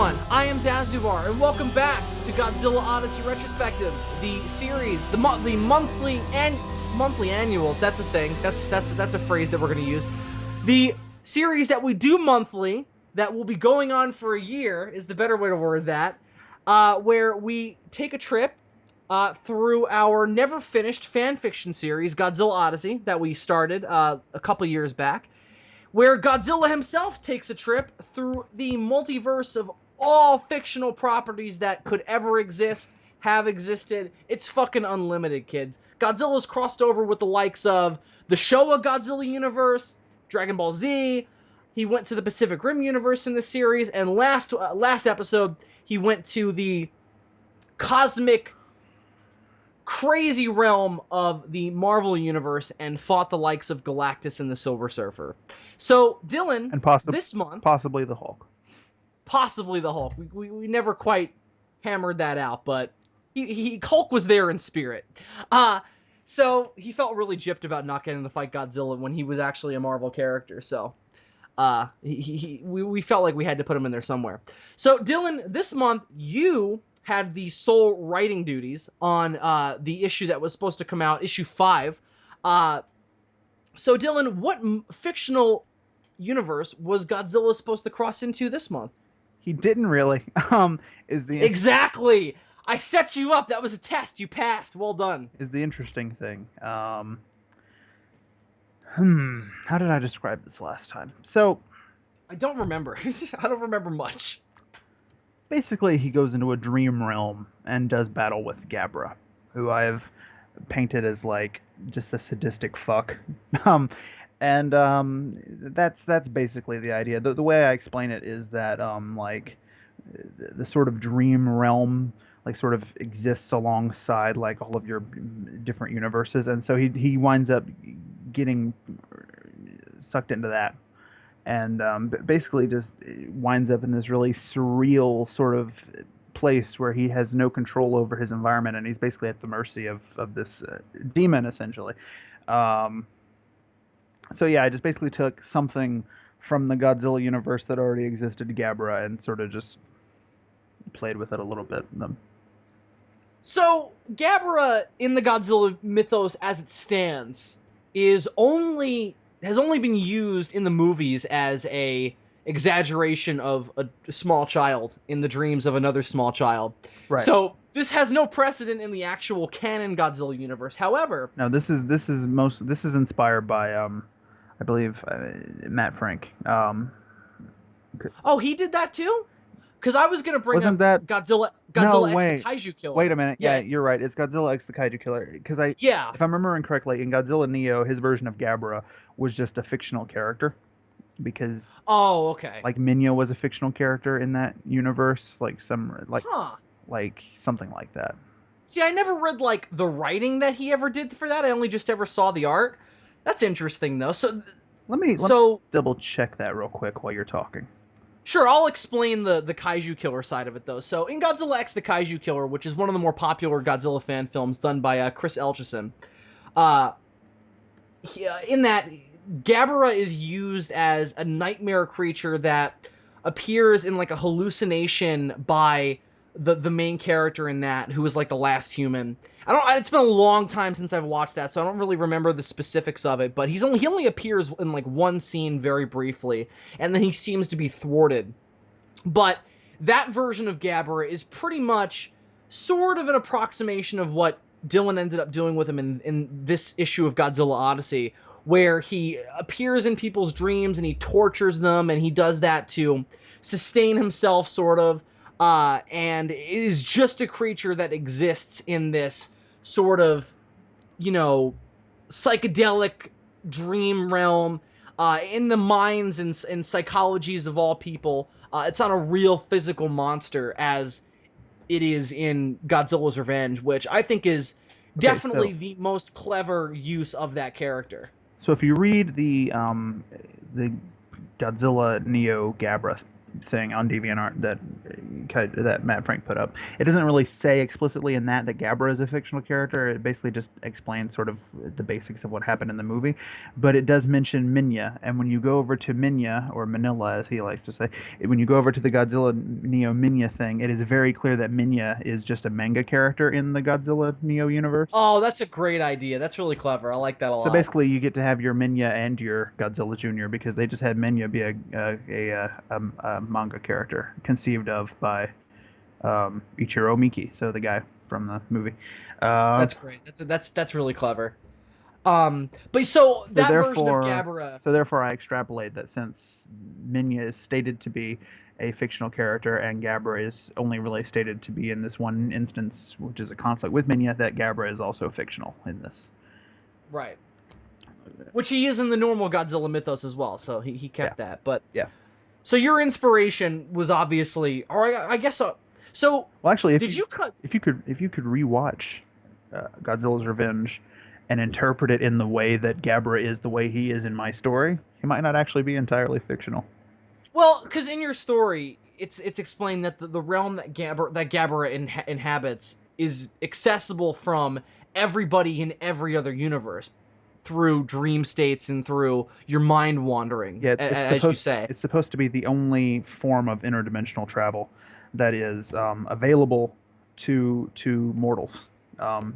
everyone, I am Zazubaar, and welcome back to Godzilla Odyssey Retrospective, the series, the monthly annual. That's a thing. That's a phrase that we're going to use. The series that we do monthly, that will be going on for a year, is the better way to word that. Where we take a trip through our never finished fan fiction series, Godzilla Odyssey, that we started a couple years back, where Godzilla himself takes a trip through the multiverse of all fictional properties that could ever exist, have existed. It's fucking unlimited, kids. Godzilla's crossed over with the likes of the Showa Godzilla universe, Dragon Ball Z. He went to the Pacific Rim universe in the series, and last episode, he went to the cosmic crazy realm of the Marvel universe and fought the likes of Galactus and the Silver Surfer. So, Dylan, And this month, possibly the Hulk. possibly the Hulk. We never quite hammered that out, but Hulk was there in spirit. So he felt really gypped about not getting to fight Godzilla when he was actually a Marvel character. So we felt like we had to put him in there somewhere. So Dylan, this month you had the sole writing duties on the issue that was supposed to come out, issue 5. So Dylan, what fictional universe was Godzilla supposed to cross into this month? He didn't really. Is the Exactly. I set you up. That was a test. You passed. Well done. is the interesting thing. How did I describe this last time? So I don't remember. I don't remember much. basically, he goes into a dream realm and does battle with Gabara, who I have painted as like just a sadistic fuck. Um, that's basically the idea. The way I explain it is that like the sort of dream realm like sort of exists alongside like all of your different universes, and so he winds up getting sucked into that, and basically just winds up in this really surreal sort of place where he has no control over his environment, and he's basically at the mercy of this demon essentially. Um, so yeah, I just basically took something from the Godzilla universe that already existed, Gabara, and sort of just played with it a little bit. So, Gabara in the Godzilla mythos as it stands has only been used in the movies as a exaggeration of a small child in the dreams of another small child. Right. So, this has no precedent in the actual canon Godzilla universe. However, No, this is inspired by I believe Matt Frank. oh, he did that too? Because I was gonna bring Wasn't up that? No, Godzilla X the wait. Kaiju Wait Killer. a minute. Yeah, Yeah, you're right. It's Godzilla X the Kaiju Killer. Because yeah. if I'm remembering correctly, in Godzilla Neo, his version of Gabara was just a fictional character because Oh, okay. like Minya was a fictional character in that universe, Huh. like something like that. See, I never read like the writing that he ever did for that. I only just ever saw the art. That's interesting though. Let me So double check that real quick while you're talking. sure, I'll explain the Kaiju Killer side of it though. So in Godzilla X the Kaiju Killer, which is one of the more popular Godzilla fan films done by Chris Elchison, uh, in that Gabara is used as a nightmare creature that appears in like a hallucination by the main character in that, who is like the last human. I don't. It's been a long time since I've watched that, so I don't really remember the specifics of it. But he only appears in like one scene very briefly, and then he seems to be thwarted. But that version of Gabara is pretty much sort of an approximation of what Dylan ended up doing with him in this issue of Godzilla Odyssey, where he appears in people's dreams and he tortures them, and he does that to sustain himself, sort of, and is just a creature that exists in this sort of, you know, psychedelic dream realm, in the minds and psychologies of all people. It's not a real physical monster as it is in Godzilla's Revenge, which I think is Okay, definitely the most clever use of that character. so if you read the Godzilla Neo Gabra thing on DeviantArt that that Matt Frank put up. It doesn't really say explicitly in that Gabara is a fictional character. It basically just explains sort of the basics of what happened in the movie, but it does mention Minya. And when you go over to Minya, or Manila as he likes to say, when you go over to the Godzilla Neo Minya thing, it is very clear that Minya is just a manga character in the Godzilla Neo universe. Oh, that's a great idea. That's really clever. I like that a So lot. basically, you get to have your Minya and your Godzilla Jr. because they just had Minya be a manga character conceived of by Ichiro Miki, so the guy from the movie. Uh, That's great. That's really clever. But so so that version of therefore, Gabara, so therefore, I extrapolate that since Minya is stated to be a fictional character and Gabara is only really stated to be in this one instance, which is a conflict with Minya, that Gabara is also fictional in this. right? Which he is in the normal Godzilla mythos as well. So he Yeah, kept that. But yeah. so your inspiration was obviously, or I guess so. So Well, actually, did you cut? if you could rewatch Godzilla's Revenge and interpret it in the way that Gabara is the way he is in my story, he might not actually be entirely fictional. Well, because in your story, it's explained that the realm that Gabara inhabits is accessible from everybody in every other universe through dream states and through your mind wandering, Yeah, as you say. it's supposed to be the only form of interdimensional travel that is available to mortals,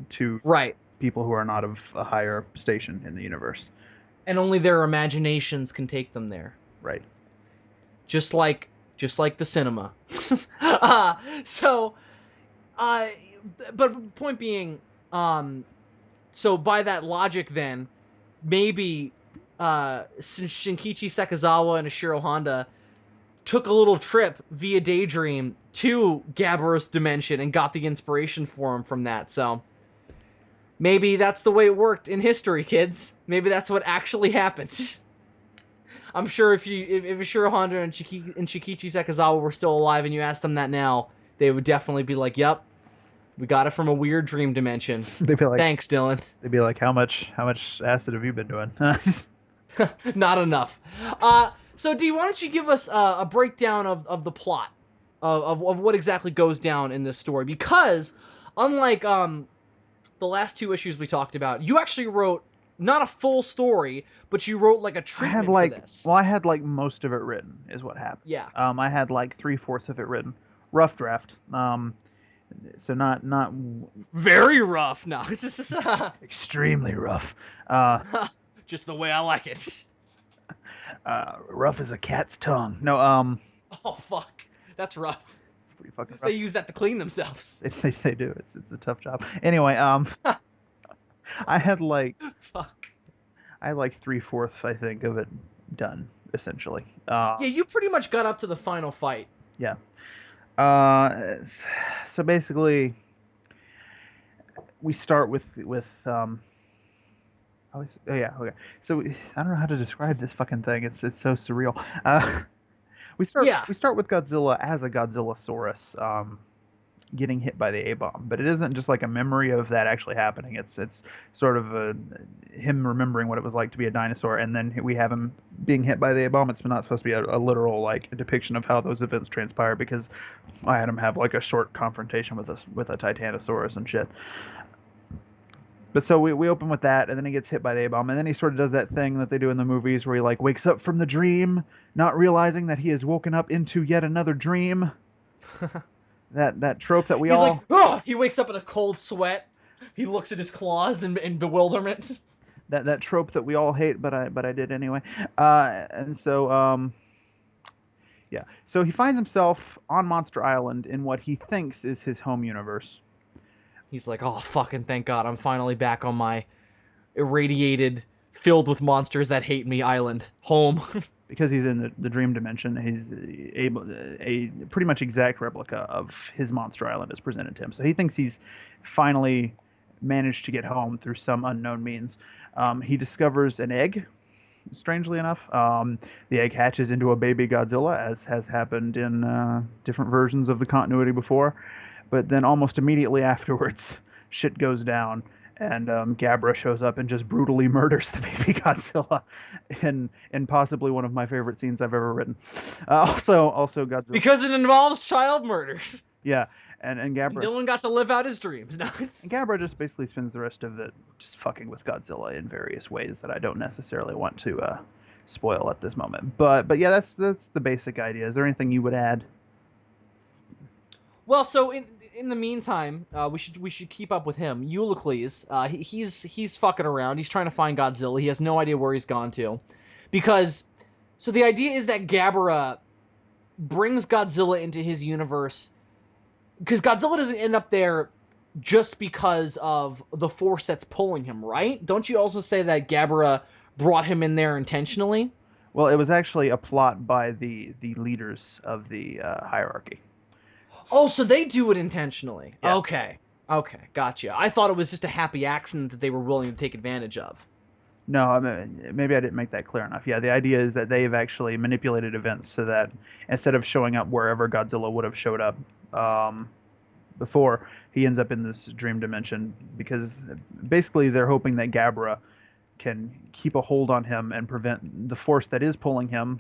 to Right. people who are not of a higher station in the universe. And only their imaginations can take them there. Right. Just like the cinema. uh, so uh but point being, um so by that logic then, maybe Shinkichi Sakazawa and Ashiro Honda took a little trip via daydream to Gabara's dimension and got the inspiration for him from that. So maybe that's the way it worked in history, kids. Maybe that's what actually happened. I'm sure if Ashiro Honda and Shikichi Sakazawa were still alive and you asked them that now, they would definitely be like, "Yep, we got it from a weird dream dimension." They'd be like, Thanks, Dylan. how much acid have you been doing? Not enough. So D, why don't you give us a breakdown of the plot of what exactly goes down in this story? Because unlike the last two issues we talked about, you actually wrote not a full story, but you wrote like a I had treatment for like, this. well, I had like most of it written, is what happened. Yeah. I had like three-fourths of it written, rough draft. So not Very rough. No, it's extremely rough. Uh, just the way I like it. rough as a cat's tongue. No, Oh fuck, that's rough. it's pretty fucking They rough. use that to clean themselves. They do. It's a tough job. Anyway, I had like Fuck. I had like three-fourths, I think, of it done essentially. Yeah, you pretty much got up to the final fight. Yeah. Uh, so basically, we start with oh yeah, okay. So I don't know how to describe this fucking thing. It's so surreal. Yeah. We start with Godzilla as a Godzillasaurus, getting hit by the A bomb, but it isn't just like a memory of that actually happening. It's sort of him remembering what it was like to be a dinosaur, and then we have him being hit by the A bomb. It's not supposed to be a literal like depiction of how those events transpire because I had him have like a short confrontation with a Titanosaurus and shit. But so we open with that, and then he gets hit by the A bomb, and then he sort of does that thing that they do in the movies where he like wakes up from the dream, not realizing that he has woken up into yet another dream. That trope that we He's like, all oh! He wakes up in a cold sweat. He looks at his claws in bewilderment. that trope that we all hate, but I did anyway. And so yeah, so he finds himself on Monster Island in what he thinks is his home universe He's like, oh, fucking thank God, I'm finally back on my irradiated, filled with monsters that hate me island. Home. because he's in the dream dimension. He's able a pretty much exact replica of his Monster Island is presented to him. So he thinks he's finally managed to get home through some unknown means. He discovers an egg. Strangely enough, the egg hatches into a baby Godzilla, as has happened in different versions of the continuity before. But then almost immediately afterwards, shit goes down, and Gabara shows up and just brutally murders the baby Godzilla, in possibly one of my favorite scenes I've ever written. Also Godzilla. Because it involves child murder. Yeah, and And Gabara Dylan got to live out his dreams. No. and Gabara just basically spends the rest of it just fucking with Godzilla in various ways that I don't necessarily want to spoil at this moment. But yeah, that's the basic idea. Is there anything you would add? Well, so in the meantime, we should keep up with him. Eulicles, he's fucking around. He's trying to find Godzilla. He has no idea where he's gone to, because so the idea is that Gabara brings Godzilla into his universe, because Godzilla doesn't end up there just because of the force that's pulling him, right? Don't you also say that Gabara brought him in there intentionally? Well, it was actually a plot by the leaders of the hierarchy. Oh, so they do it intentionally. Yeah. Okay. Okay, gotcha. I thought it was just a happy accident that they were willing to take advantage of. No, I mean, maybe I didn't make that clear enough. Yeah, the idea is that they've actually manipulated events so that instead of showing up wherever Godzilla would have showed up before, he ends up in this dream dimension because basically they're hoping that Gabara can keep a hold on him and prevent the force that is pulling him,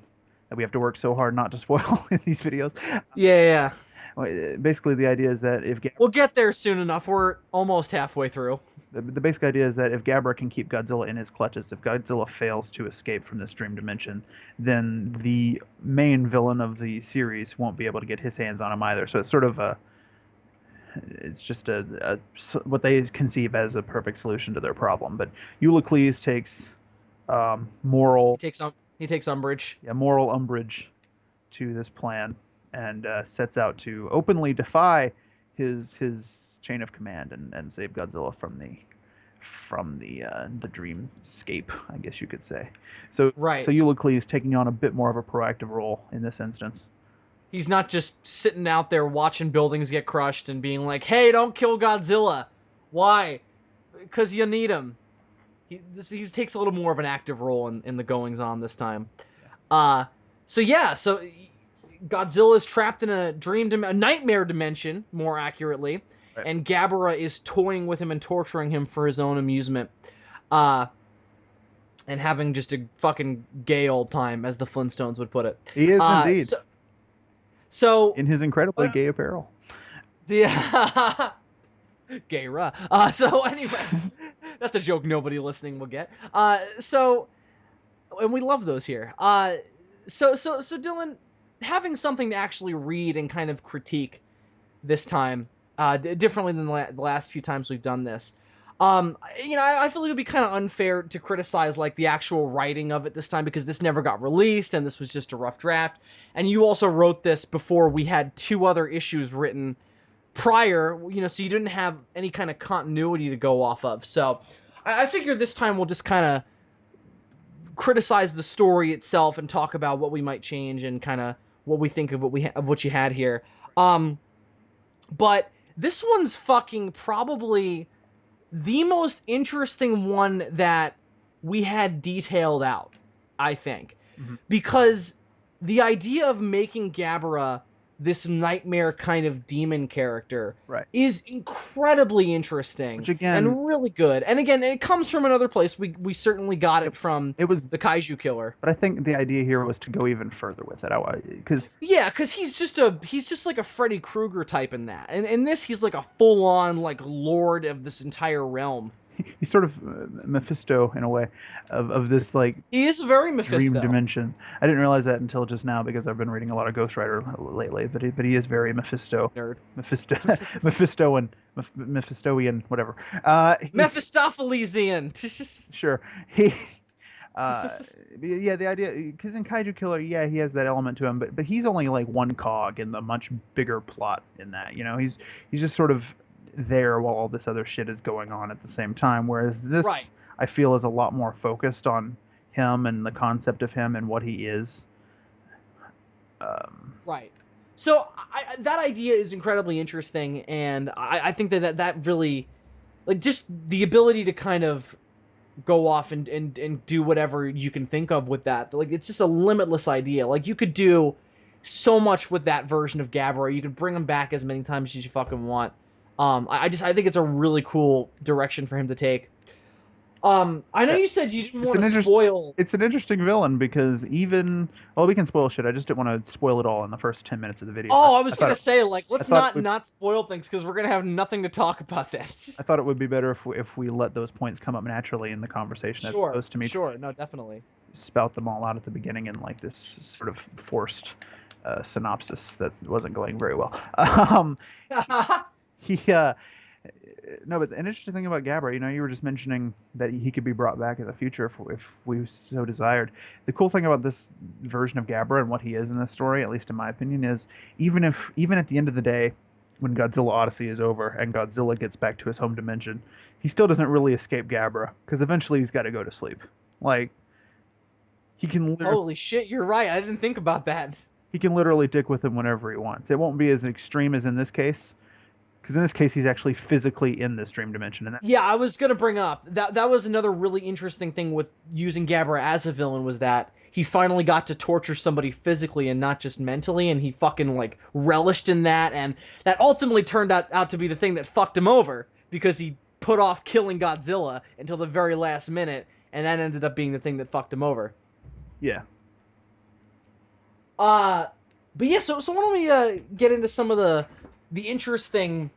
that we have to work so hard not to spoil in these videos. Yeah, yeah. Basically, the idea is that if We'll get there soon enough. We're almost halfway through. the basic idea is that if Gabara can keep Godzilla in his clutches, if Godzilla fails to escape from this dream dimension, then the main villain of the series won't be able to get his hands on him either. So it's sort of it's just what they conceive as a perfect solution to their problem. But Eulicles takes He moral, takes he takes umbrage. yeah, moral umbrage to this plan and sets out to openly defy his chain of command and save Godzilla from the dreamscape, I guess you could say. So Right. Eulicles taking on a bit more of a proactive role in this instance. He's not just sitting out there watching buildings get crushed and being like, "Hey, don't kill Godzilla." Why? Because you need him. He takes a little more of an active role in the goings on this time. Yeah. Uh, so yeah, so Godzilla is trapped in a nightmare dimension, more accurately, Right. and Gabara is toying with him and torturing him for his own amusement, uh, and having just a fucking gay old time, as the Flintstones would put it. He is Uh, indeed so, so in his incredibly gay apparel. the gay ra. So anyway, that's a joke nobody listening will get. And we love those here. So Dylan, having something to actually read and kind of critique this time, differently than the last few times we've done this. I feel like it would be kind of unfair to criticize like the actual writing of it this time, because this never got released and this was just a rough draft. And you also wrote this before we had two other issues written prior, so you didn't have any kind of continuity to go off of. So I figure this time we'll just kind of criticize the story itself and talk about what we might change and kind of what we think of what you had here. But this one's fucking probably the most interesting one that we had detailed out, I think. Mm-hmm. Because the idea of making Gabara this nightmare kind of demon character Right. is incredibly interesting. Which again, and really good. And again, it comes from another place. We certainly got it from it was the Kaiju Killer. But I think the idea here was to go even further with it. Because Yeah, because he's just like a Freddy Krueger type in that. And in this, he's like a full on like lord of this entire realm. he's sort of Mephisto in a way of this like He is very Mephisto. dream dimension. I didn't realize that until just now because I've been reading a lot of Ghost Rider lately. But he is very Nerd. Mephistoian, whatever. Mephistophelesian. Sure. He. Yeah, the idea, because in Kaiju Killer, yeah, he has that element to him, but he's only like one cog in the much bigger plot in that. He's just sort of there while all this other shit is going on at the same time. Whereas this, Right. I feel, is a lot more focused on him and the concept of him and what he is. Right. So that idea is incredibly interesting, and I think that really, like, just the ability to kind of go off and do whatever you can think of with that. Like, it's just a limitless idea. Like, you could do so much with that version of Gabara. You could bring him back as many times as you fucking want. I think it's a really cool direction for him to take. I know Yeah. you said you didn't It's want an to interest. spoil. It's an interesting villain because even well, we can spoil shit. I just didn't want to spoil it all in the first 10 minutes of the video. Oh, I I was thought gonna it, say like I let's thought it not would not spoil things because we're gonna have nothing to talk about then. I thought it would be better if we let those points come up naturally in the conversation as Sure, opposed to me sure, no, definitely. spout them all out at the beginning in like this sort of forced synopsis that wasn't going very well. He no, but an interesting thing about Gabra, you were just mentioning that he could be brought back in the future if we so desired. The cool thing about this version of Gabra and what he is in this story, at least in my opinion, is even at the end of the day, when Godzilla Odyssey is over and Godzilla gets back to his home dimension, he still doesn't really escape Gabra because eventually he's got to go to sleep. Like he can literally Holy shit, you're right. I didn't think about that. he can literally dick with him whenever he wants. It won't be as extreme as in this case, because in this case he's actually physically in this dream dimension, and that, Yeah, I was gonna bring up that was another really interesting thing with using Gabara as a villain was that he finally got to torture somebody physically and not just mentally, and he fucking like relished in that, and that ultimately turned out to be the thing that fucked him over because he put off killing Godzilla until the very last minute, and that ended up being the thing that fucked him over. yeah. Uh, but yeah, so why don't we get into some of the interesting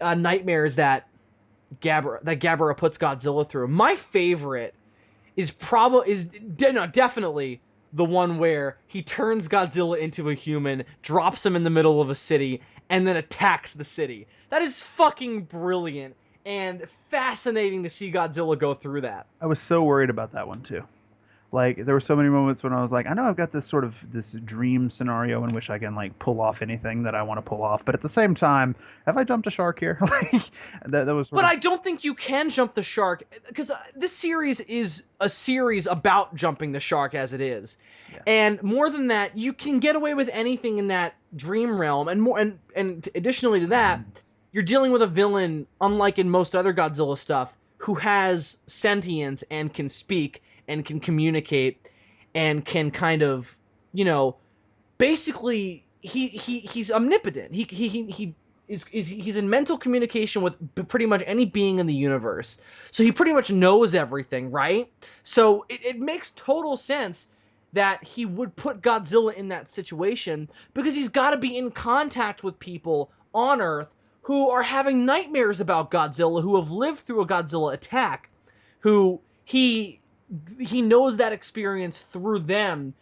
nightmares that Gabara puts Godzilla through. My favorite is no, definitely the one where he turns Godzilla into a human, drops him in the middle of a city, and then attacks the city. That is fucking brilliant and fascinating to see Godzilla go through that. I was so worried about that one too. Like there were so many moments when I was like, I know I've got this dream scenario in which I can like pull off anything that I want to pull off, but at the same time, have I jumped a shark here? Like that was sort But of I don't think you can jump the shark because this series is a series about jumping the shark as it is. yeah. And more than that, you can get away with anything in that dream realm and more and additionally to that, you're dealing with a villain unlike in most other Godzilla stuff who has sentience and can speak and can communicate and can kind of, you know, basically he's omnipotent. He's in mental communication with pretty much any being in the universe. So he pretty much knows everything, right? So it makes total sense that he would put Godzilla in that situation because he's got to be in contact with people on Earth who are having nightmares about Godzilla, who have lived through a Godzilla attack, who he knows that experience through them,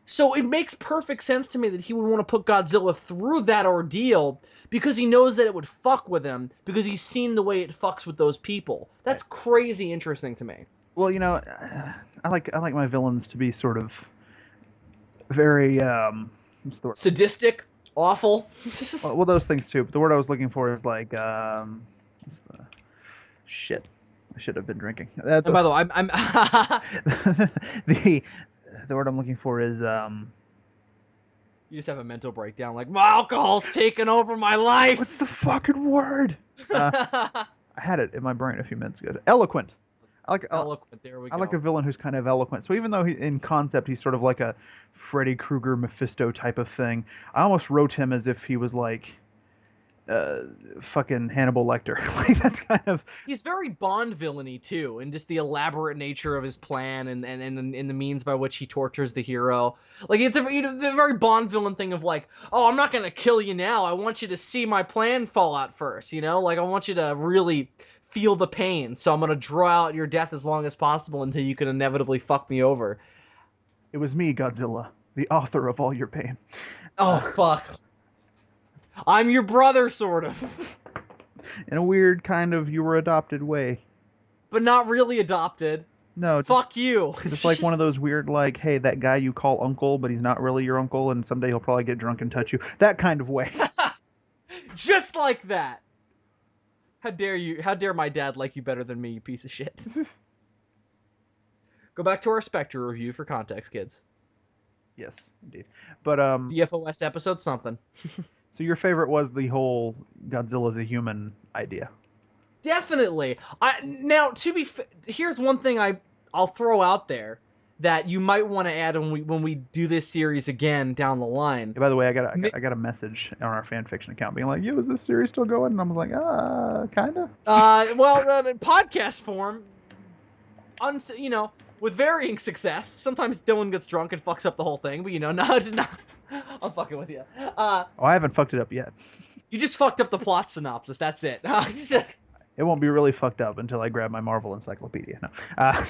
so it makes perfect sense to me that he would want to put Godzilla through that ordeal because he knows that it would fuck with him because he's seen the way it fucks with those people. Right. That's crazy interesting to me. Well, I like my villains to be sort of very what's the word? Sadistic, awful. Well, those things too. But the word I was looking for is like shit. I should have been drinking. And by the way, I'm the the word I'm looking for is you just have a mental breakdown like my alcohol's taken over my life. what's the fucking word? I had it in my brain a few minutes ago. Eloquent. I like I, Eloquent. There we I like a go. villain who's kind of eloquent. So even though in concept he's sort of like a Freddy Krueger Mephisto type of thing, I almost wrote him as if he was like uh fucking Hannibal Lecter. Like that's kind of He's very Bond villainy too, and just the elaborate nature of his plan and the means by which he tortures the hero. Like it's the very Bond villain thing of like, oh, I'm not gonna kill you now. I want you to see my plan fall out first. You know, like I want you to really feel the pain. So I'm gonna draw out your death as long as possible until you can inevitably fuck me over. it was me, Godzilla, the author of all your pain. Oh fuck. I'm your brother, sort of, In a weird kind of you were adopted way. but not really adopted. No, Fuck you. just like one of those weird like, hey, that guy you call uncle, but he's not really your uncle, and someday he'll probably get drunk and touch you. That kind of way. Just like that. How dare you? How dare my dad like you better than me, you piece of shit? Go back to our Spectre review for context, kids. Yes, indeed. But DFOS episode something. so your favorite was the whole Godzilla's a human idea. Definitely. I now to be here's one thing I'll throw out there. that you might want to add when we do this series again down the line. Hey, by the way, I got a message on our fan fiction account being like, "Yo, is this series still going?" And I was like, kinda." Well, in podcast form, you know, with varying success. Sometimes Dylan gets drunk and fucks up the whole thing, but no, no, I'm fucking with you. Oh, I haven't fucked it up yet. You just fucked up the plot synopsis. That's it. It won't be really fucked up until I grab my Marvel encyclopedia. No.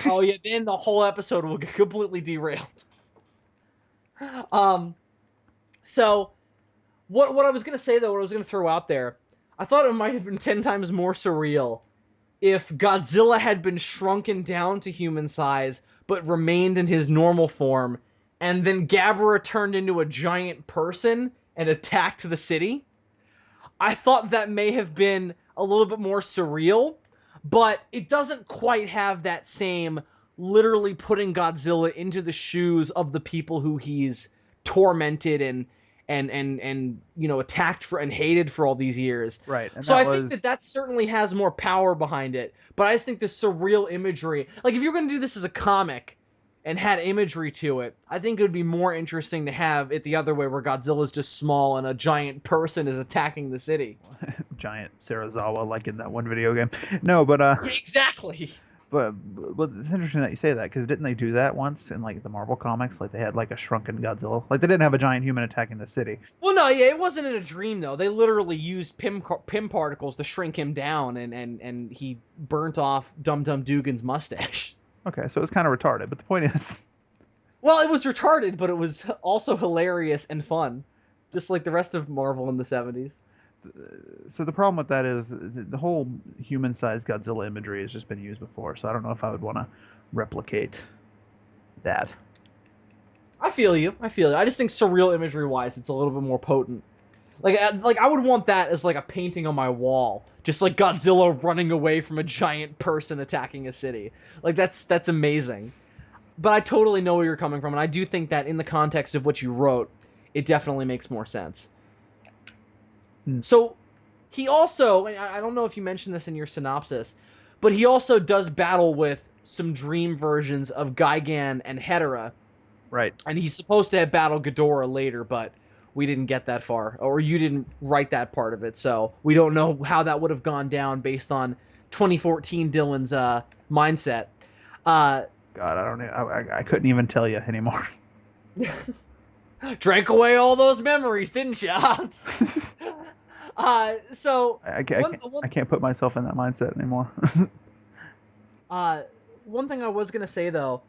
Oh yeah, then the whole episode will get completely derailed. Um, so what I was gonna say though, what I was gonna throw out there, I thought it might have been 10 times more surreal if Godzilla had been shrunken down to human size but remained in his normal form, and then Gabara turned into a giant person and attacked the city. I thought that may have been a little bit more surreal, but it doesn't quite have that same literally putting Godzilla into the shoes of the people who he's tormented and attacked for and hated for all these years. Right, and So that I was think that certainly has more power behind it. But I just think the surreal imagery, like if you're going to do this as a comic and had imagery to it, I think it would be more interesting to have it the other way, where Godzilla's just small and a giant person is attacking the city. giant Sarazawa like in that one video game. No, but Yeah, exactly. but it's interesting that you say that because didn't they do that once in like the Marvel comics? Like they had like a shrunken Godzilla. Like they didn't have a giant human attacking the city. Well, no, yeah, it wasn't in a dream though. They literally used Pym particles to shrink him down, and he burnt off Dum Dum Dugan's mustache. Okay, so it's kind of retarded. But the point is, Well, it was retarded, but it was also hilarious and fun, just like the rest of Marvel in the 70s. so the problem with that is the whole human-sized Godzilla imagery has just been used before. So I don't know if I would want to replicate that. I feel you. I feel you. I just think surreal imagery wise, it's a little bit more potent. Like I would want that as like a painting on my wall, just like Godzilla running away from a giant person attacking a city. Like that's amazing. But I totally know where you're coming from, and I do think that in the context of what you wrote, it definitely makes more sense. Hmm. So he also, I don't know if you mentioned this in your synopsis, but he also does battle with some dream versions of Gigan and Hedorah, Right. and he's supposed to have battled Ghidorah later, but we didn't get that far, or you didn't write that part of it, so we don't know how that would have gone down based on 2014 Dillon's mindset. Uh, God, I don't. I couldn't even tell you anymore. Drank away all those memories, didn't you? So I can't put myself in that mindset anymore. uh, one thing I was gonna say though,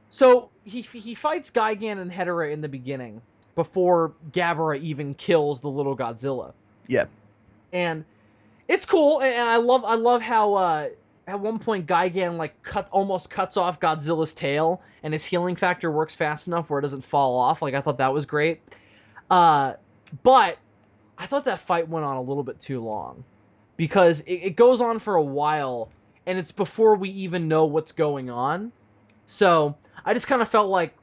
so he fights Gigan and Hedorah in the beginning before Gabara even kills the little Godzilla, Yeah. and it's cool. And I love how at one point Gigan like almost cuts off Godzilla's tail, and his healing factor works fast enough where it doesn't fall off. Like I thought that was great. But I thought that fight went on a little bit too long, because it goes on for a while, and it's before we even know what's going on. So I just kind of felt like,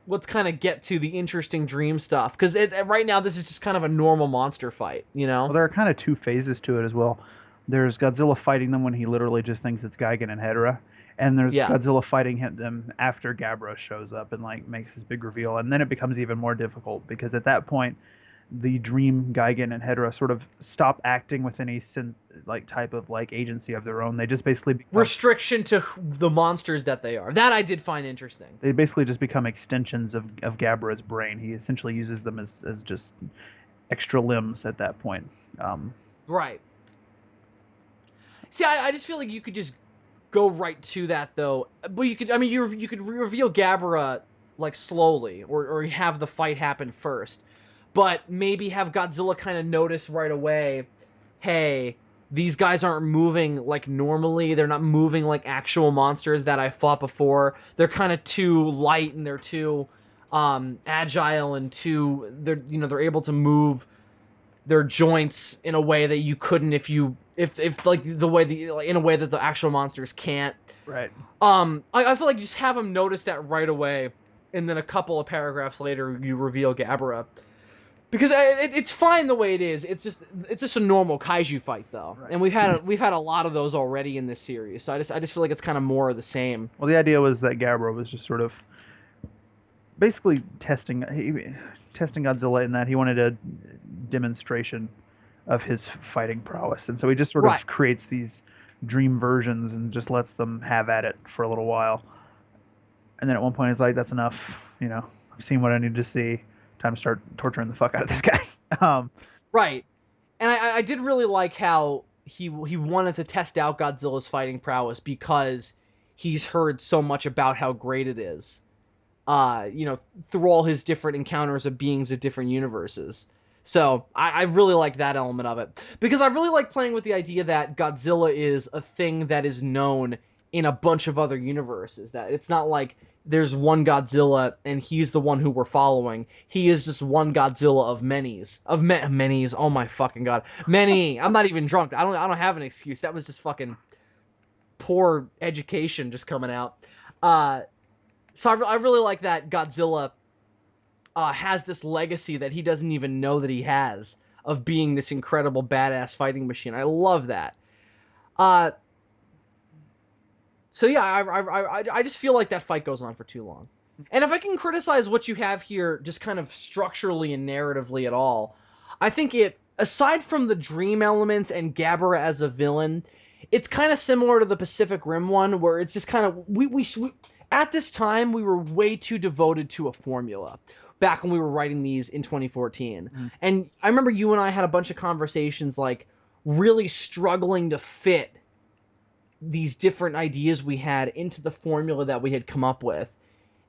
let's kind of get to the interesting dream stuff, because right now this is just kind of a normal monster fight, you Well, know? there are kind of two phases to it as well. There's Godzilla fighting them when he literally just thinks it's Gigan and Hedorah, and there's Yeah. Godzilla fighting them after Gabara shows up and like makes his big reveal, and then it becomes even more difficult because at that point, the dream Gigan and Hedorah sort of stop acting with any like type of like agency of their own. They just basically become, Restriction to the monsters that they are. That I did find interesting. they basically just become extensions of Gabara's brain. He essentially uses them as just extra limbs at that point. Right. See, I just feel like you could just go right to that though. But you could, I mean, you could reveal Gabara like slowly, or have the fight happen first, but maybe have Godzilla kind of notice right away, hey, these guys aren't moving like normally. They're not moving like actual monsters that I fought before. They're kind of too light, and they're too agile, and they're able to move their joints in a way that you couldn't if like the way like, in a way that the actual monsters can't. Right. I feel like you just have them notice that right away, and then a couple of paragraphs later you reveal Gabara, because it's fine the way it is. It's just a normal kaiju fight though, Right. and we've had a lot of those already in this series. So I just feel like it's kind of more of the same. Well, the idea was that Gabara was just sort of basically testing Godzilla in that he wanted a demonstration of his fighting prowess, and so he just sort Right. of creates these dream versions and just lets them have at it for a little while. And then at one point he's like, "That's enough. You know, I've seen what I need to see. Time to start torturing the fuck out of this guy." Right. And I did really like how he wanted to test out Godzilla's fighting prowess because he's heard so much about how great it is. Through all his different encounters of beings of different universes. So I really like that element of it. Because I really like playing with the idea that Godzilla is a thing that is known in a bunch of other universes. That it's not like there's one Godzilla and he's the one who we're following. He is just one Godzilla of many's. Many's. Oh my fucking god. Many. I'm not even drunk. I don't have an excuse. That was just fucking poor education just coming out. Uh so I really like that Godzilla has this legacy that he doesn't even know that he has of being this incredible badass fighting machine. I love that. Uh, so yeah, I just feel like that fight goes on for too long. And if I can criticize what you have here, just kind of structurally and narratively at all, I think it, aside from the dream elements and Gabara as a villain, it's kind of similar to the Pacific Rim one, where it's just kind of we at this time we were way too devoted to a formula. Back when we were writing these in 2014, Mhm. and I remember you and I had a bunch of conversations, like really struggling to fit these different ideas we had into the formula that we had come up with.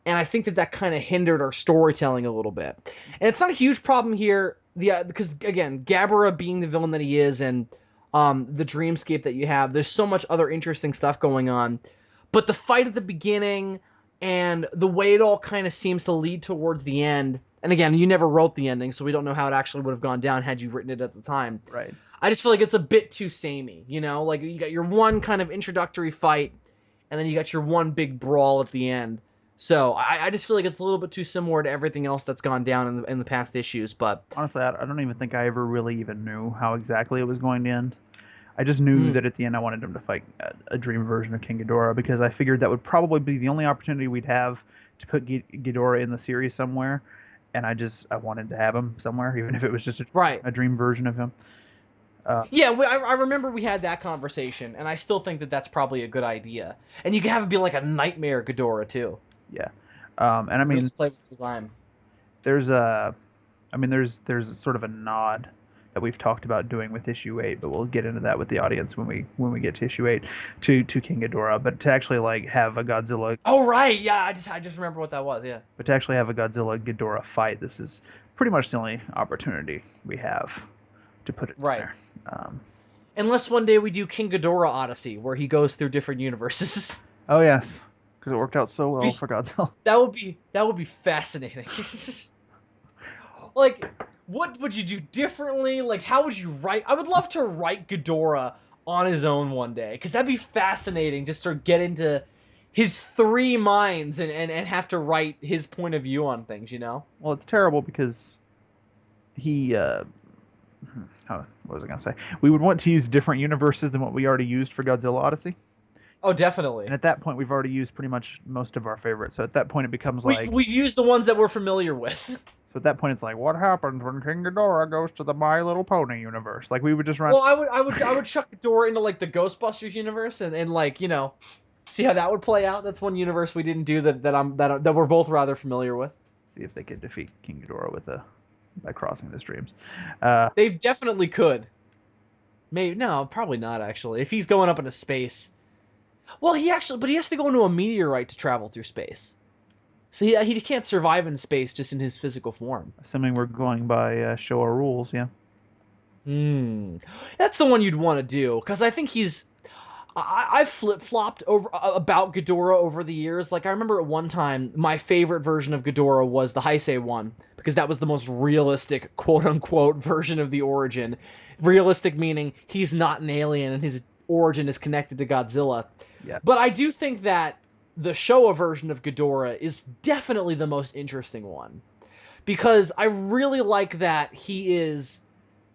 And I think that kind of hindered our storytelling a little bit. And it's not a huge problem here, because again, Gabara being the villain that he is, and the dreamscape that you have, there's so much other interesting stuff going on. But the fight at the beginning and the way it all kind of seems to lead towards the end. And again, you never wrote the ending, so we don't know how it actually would have gone down had you written it at the time. Right. I just feel like it's a bit too samey, you know? Like, you got your one kind of introductory fight, and then you got your one big brawl at the end. So I just feel like it's a little bit too similar to everything else that's gone down in the past issues. But Honestly, I don't even think I ever really even knew how exactly it was going to end. I just knew mm, that at the end I wanted him to fight a dream version of King Ghidorah because I figured that would probably be the only opportunity we'd have to put Ghidorah in the series somewhere, and I wanted to have him somewhere, even if it was just right, a dream version of him. Uh, yeah, I remember we had that conversation, and I still think that that's probably a good idea. And you can have it be like a nightmare Ghidorah too. yeah, and I Really mean, play with design. there's a, I mean, there's sort of a nod that we've talked about doing with issue 8, but we'll get into that with the audience when we get to issue 8 to King Ghidorah. But to actually like have a Godzilla, Oh right, yeah, I just remember what that was. Yeah, but to actually have a Godzilla Ghidorah fight, this is pretty much the only opportunity we have to put it in right. there. Um, Unless one day we do King Ghidorah Odyssey, where he goes through different universes. oh yes, because it worked out so well for Godzilla. That would be fascinating. Like, what would you do differently? Like, how would you write? I would love to write Ghidorah on his own one day, because that'd be fascinating just to get into his three minds and have to write his point of view on things, you know? Well, it's terrible because he what was I gonna say? We would want to use different universes than what we already used for Godzilla Odyssey. Oh, And definitely. at that point, we've already used pretty much most of our favorites. So at that point, it becomes We've, like, we've used the ones that we're familiar with. so at that point, it's like, what happens when King Ghidorah goes to the My Little Pony universe? Like we would just run. Well, I would chuck Ghidorah into, like, the Ghostbusters universe and like, see how that would play out. That's one universe we didn't do that we're both rather familiar with. See if they could defeat King Ghidorah with a by crossing the streams. They definitely could. Maybe no, probably not actually. If he's going up into space, well, but he has to go into a meteorite to travel through space. So he can't survive in space just in his physical form. Assuming we're going by Showa rules, yeah. Hmm, that's the one you'd want to do because I think he's. I've flip flopped over about Ghidorah over the years. Like I remember at one time, my favorite version of Ghidorah was the Heisei one because that was the most realistic, quote unquote, version of the origin. Realistic meaning he's not an alien and his origin is connected to Godzilla. Yeah. But I do think that the Showa version of Ghidorah is definitely the most interesting one because I really like that he is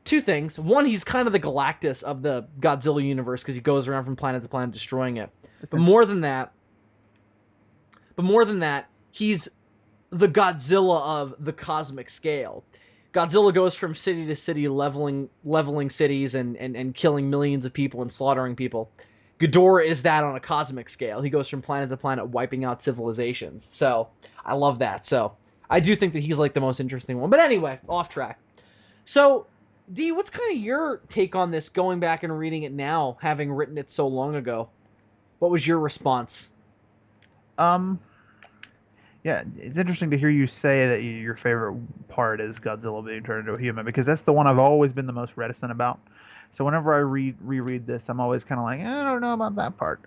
two things. One, he's kind of the Galactus of the Godzilla universe because he goes around from planet to planet destroying it. But Essentially. more than that, he's the Godzilla of the cosmic scale. Godzilla goes from city to city, leveling cities and killing millions of people and slaughtering people. Ghidorah is that on a cosmic scale. He goes from planet to planet, wiping out civilizations. So I love that. So I do think that he's like the most interesting one. But anyway, off track. So, D, what's kind of your take on this? Going back and reading it now, having written it so long ago, what was your response? Um, yeah, it's interesting to hear you say that your favorite part is Godzilla being turned into a human because that's the one I've always been the most reticent about. So whenever I reread this, I'm always kind of like, I don't know about that part.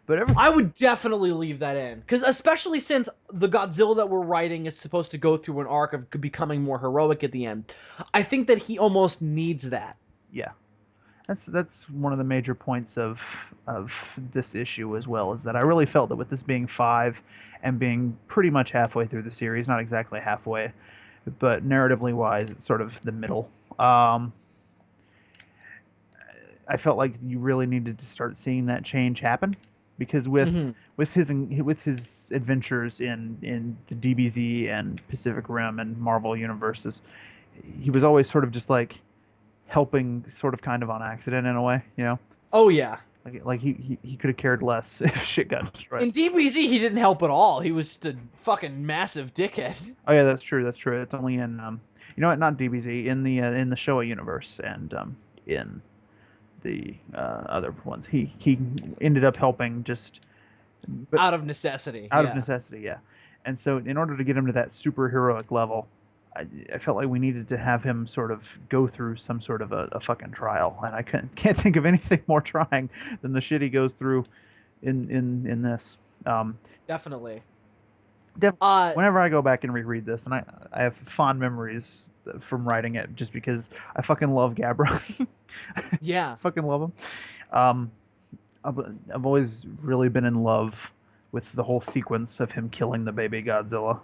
But every I would definitely leave that in because, especially since the Godzilla that we're writing is supposed to go through an arc of becoming more heroic at the end, I think that he almost needs that. yeah, that's one of the major points of this issue as well is that I really felt that with this being 5 and being pretty much halfway through the series, not exactly halfway, but narratively wise, it's sort of the middle. Um, I felt like you really needed to start seeing that change happen because Mm-hmm. with his adventures in the DBZ and Pacific Rim and Marvel universes, he was always sort of just like helping, sort of kind of on accident in a way, you know. Oh yeah, Like he could have cared less if shit got destroyed. in DBZ he didn't help at all. He was just a fucking massive dickhead. Oh yeah, that's true. That's true. It's only in you know what? Not DBZ in the Showa universe and in the other ones. He ended up helping just, but Out of necessity, out of yeah. necessity, yeah. And so in order to get him to that superheroic level, I felt like we needed to have him sort of go through some sort of a fucking trial, and I can't think of anything more trying than the shit he goes through in this. Um, Definitely. def- Uh, Whenever I go back and reread this, and I have fond memories from writing it, just because I fucking love Gabara. yeah. Fucking love him. Um, I've, I've always really been in love with the whole sequence of him killing the baby Godzilla.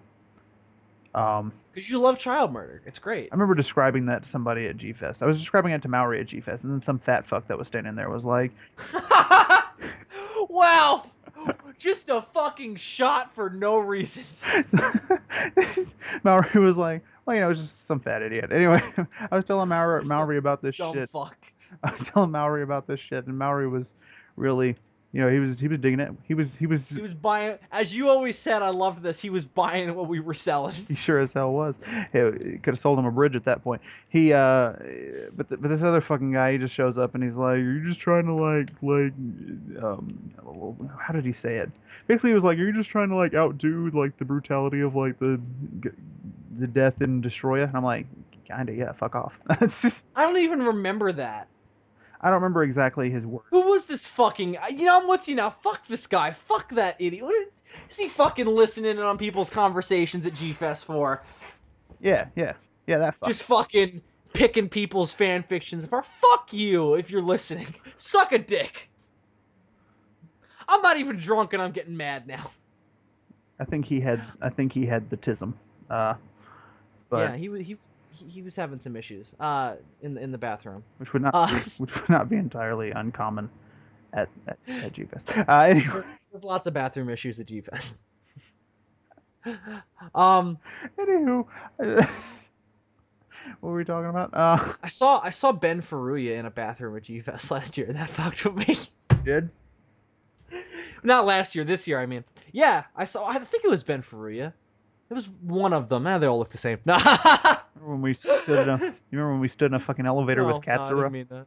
Because you love child murder. It's great. I remember describing that to somebody at G Fest. I was describing it to Maori at G Fest, and then some fat fuck that was standing there was like, Wow. Just a fucking shot for no reason. Maori was like, well, you know, it was just some fat idiot. Anyway, I was telling Just some Maori about this dumb shit. fuck. I was telling Maori about this shit, and Maori was really, you know, he was digging it. He was buying, as you always said, I loved this. He was buying what we were selling. He sure as hell was. He could have sold him a bridge at that point. But this other fucking guy, he just shows up and he's like, "Are you just trying to how did he say it? Basically, he was like, "Are you just trying to like outdo like the brutality of like the death and destroy it?" And I'm like, "Kinda, yeah. Fuck off." I don't even remember that. I don't remember exactly his words. Who was this fucking? You know, I'm with you now. Fuck this guy. Fuck that idiot. Is he fucking listening in on people's conversations at G Fest for? Yeah, yeah, yeah. That fuck. Just fucking picking people's fan fictions apart. Fuck you if you're listening. Suck a dick. I'm not even drunk and I'm getting mad now. I think he had the tism. Uh, but Yeah, he was having some issues. In the bathroom. which would not be entirely uncommon at GFest. Anyway, There's lots of bathroom issues at G Fest. um, anywho, what were we talking about? I saw Ben Faruya in a bathroom at G Fest last year. That fucked with me. Did Not last year, this year. I mean, yeah, I saw. I think it was Ben Faruya. It was one of them. They all look the same. No, remember when we stood in a you remember when we stood in a fucking elevator with no, I didn't Katsura? mean that.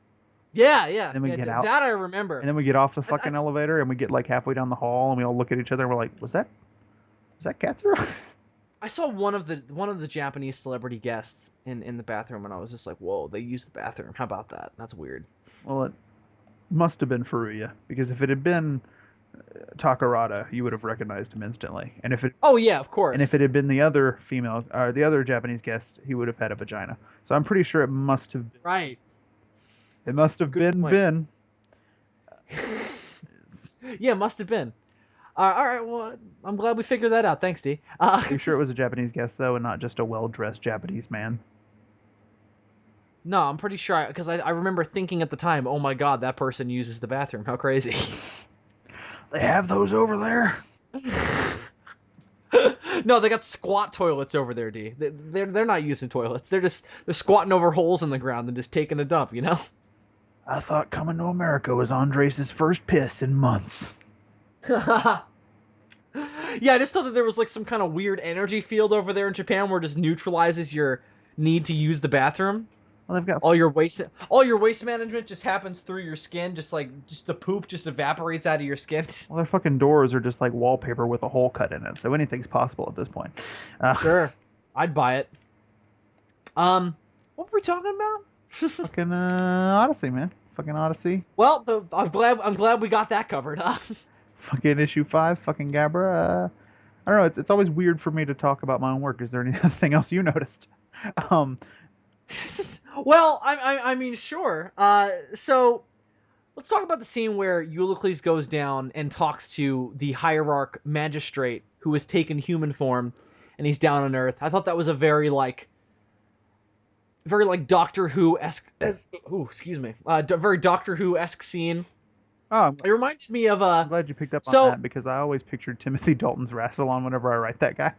Yeah, yeah, Then we yeah. get out, That I remember. and then we get off the I fucking elevator, and we get like halfway down the hall, and we all look at each other, and we're like, was that Katsura? I saw one of the Japanese celebrity guests in the bathroom, and I was just like, "Whoa, they used the bathroom. How about that? That's weird." Well, it must have been Furuya because if it had been Takarada, you would have recognized him instantly, Oh yeah, of and if course. it had been the other female, or the other Japanese guest, he would have had a vagina. So I'm pretty sure Right. it must have Good been point. Ben. Yeah, must have been. All right. Well, I'm glad we figured that out. Thanks, D. Are you sure it was a Japanese guest though, and not just a well-dressed Japanese man? No, I'm pretty sure because I remember thinking at the time, "Oh my God, that person uses the bathroom. How crazy." They have those over there. No, they got squat toilets over there, D. They're not using toilets. They're squatting over holes in the ground and just taking a dump, you know? I thought coming to America was Andres' first piss in months. Yeah, I just thought that there was like some kind of weird energy field over there in Japan where it just neutralizes your need to use the bathroom. Well, they've got All your waste management just happens through your skin, just the poop just evaporates out of your skin. well, their fucking doors are just like wallpaper with a hole cut in it, so anything's possible at this point. Uh, Sure, I'd buy it. What were we talking about? fucking Odyssey, man. Fucking Odyssey. Well, I'm glad we got that covered. Fucking issue 5. Fucking Gabara. I don't know. It's always weird for me to talk about my own work. Is there anything else you noticed? Um, Well, I mean, sure. So let's talk about the scene where Eulicles goes down and talks to the hierarch magistrate who has taken human form, and he's down on Earth. I thought that was a very like Doctor Who esque. Excuse me. Very Doctor Who esque scene. oh, It reminded me of I'm glad you picked up on So that because I always pictured Timothy Dalton's Rassilon whenever I write that guy.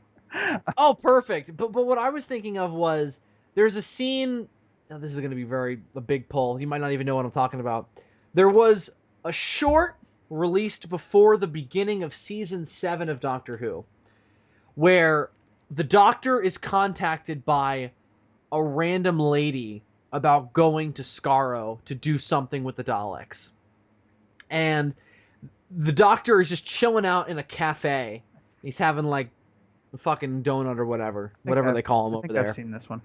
oh, perfect. But what I was thinking of was there's a scene. Now this is going to be a big pull. You might not even know what I'm talking about. There was a short released before the beginning of season 7 of Doctor Who, where the Doctor is contacted by a random lady about going to Skaro to do something with the Daleks, and the Doctor is just chilling out in a cafe. He's having like a fucking donut or whatever they call him I over think there. I've seen this one.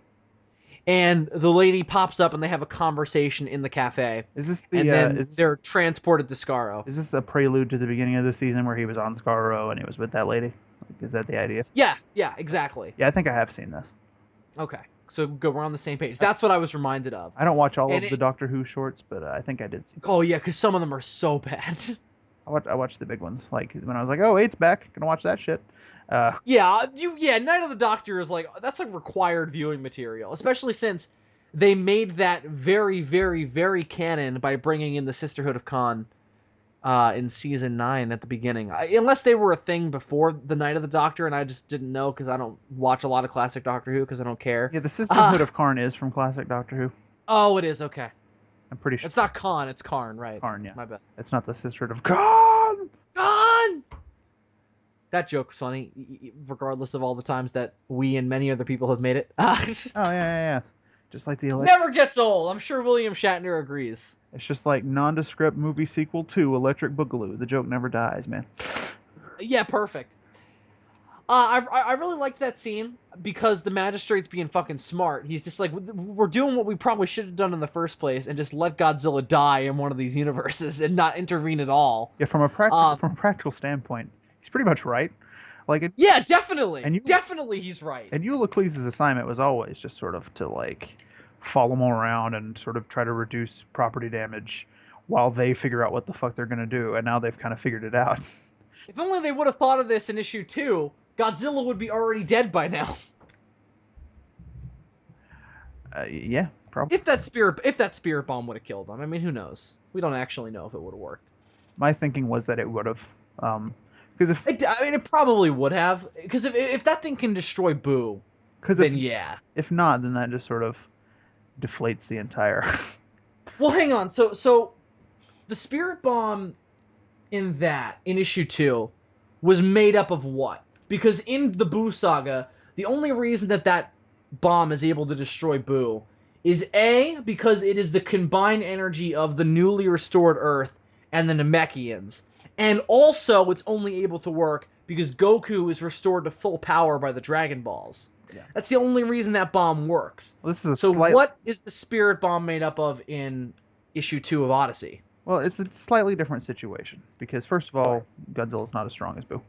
And the lady pops up and they have a conversation in the cafe. Is this And the then they're transported to Skaro. is this a prelude to the beginning of the season where he was on Scarro and he was with that lady? Like, is that the idea? Yeah, exactly. Yeah, I think I have seen this. Okay. So good, we're on the same page. That's what I was reminded of. I don't watch all And of the Doctor Who shorts, but I think I did see. oh yeah, because some of them are so bad. I watched the big ones. Like when I was like, oh, eight's back, gonna watch that shit. Yeah, Night of the Doctor is like that's like required viewing material, especially since they made that very, very, very canon by bringing in the Sisterhood of Khan in season 9 at the beginning. Unless they were a thing before the Night of the Doctor, and I just didn't know because I don't watch a lot of classic Doctor Who because I don't care. Yeah, the Sisterhood of Karn is from classic Doctor Who. Oh, it is okay. I'm pretty sure. It's not Khan, it's Karn, right? Karn, yeah. My bad. It's not the Sisterhood of Karn. Khan. That joke's funny, regardless of all the times that we and many other people have made it. Oh yeah. Just like the Never gets old. I'm sure William Shatner agrees. It's just like nondescript movie sequel to Electric Boogaloo. The joke never dies, man. Yeah, perfect. I really liked that scene because the magistrate's being fucking smart. He's just like, we're doing what we probably should have done in the first place and just let Godzilla die in one of these universes and not intervene at all. Yeah, from a practical standpoint, he's pretty much right. Yeah, definitely. And Definitely he's right. And Eulicles' assignment was always just sort of to like follow them around and sort of try to reduce property damage while they figure out what the fuck they're gonna do. And now they've kind of figured it out. If only they would have thought of this in issue 2, Godzilla would be already dead by now. Yeah, probably. If that spirit bomb would have killed him, I mean, who knows? We don't actually know if it would have worked. My thinking was that it would have, because it probably would have, because if that thing can destroy Boo, then yeah. If not, then that just sort of deflates the entire. Well, hang on. So the spirit bomb in issue 2 was made up of what? Because in the Boo saga, the only reason that bomb is able to destroy Boo is A, because it is the combined energy of the newly restored Earth and the Namekians. And also, it's only able to work because Goku is restored to full power by the Dragon Balls. Yeah. That's the only reason that bomb works. Well, what is the spirit bomb made up of in issue 2 of Odyssey? Well, it's a slightly different situation because first of all, Godzilla's not as strong as Boo.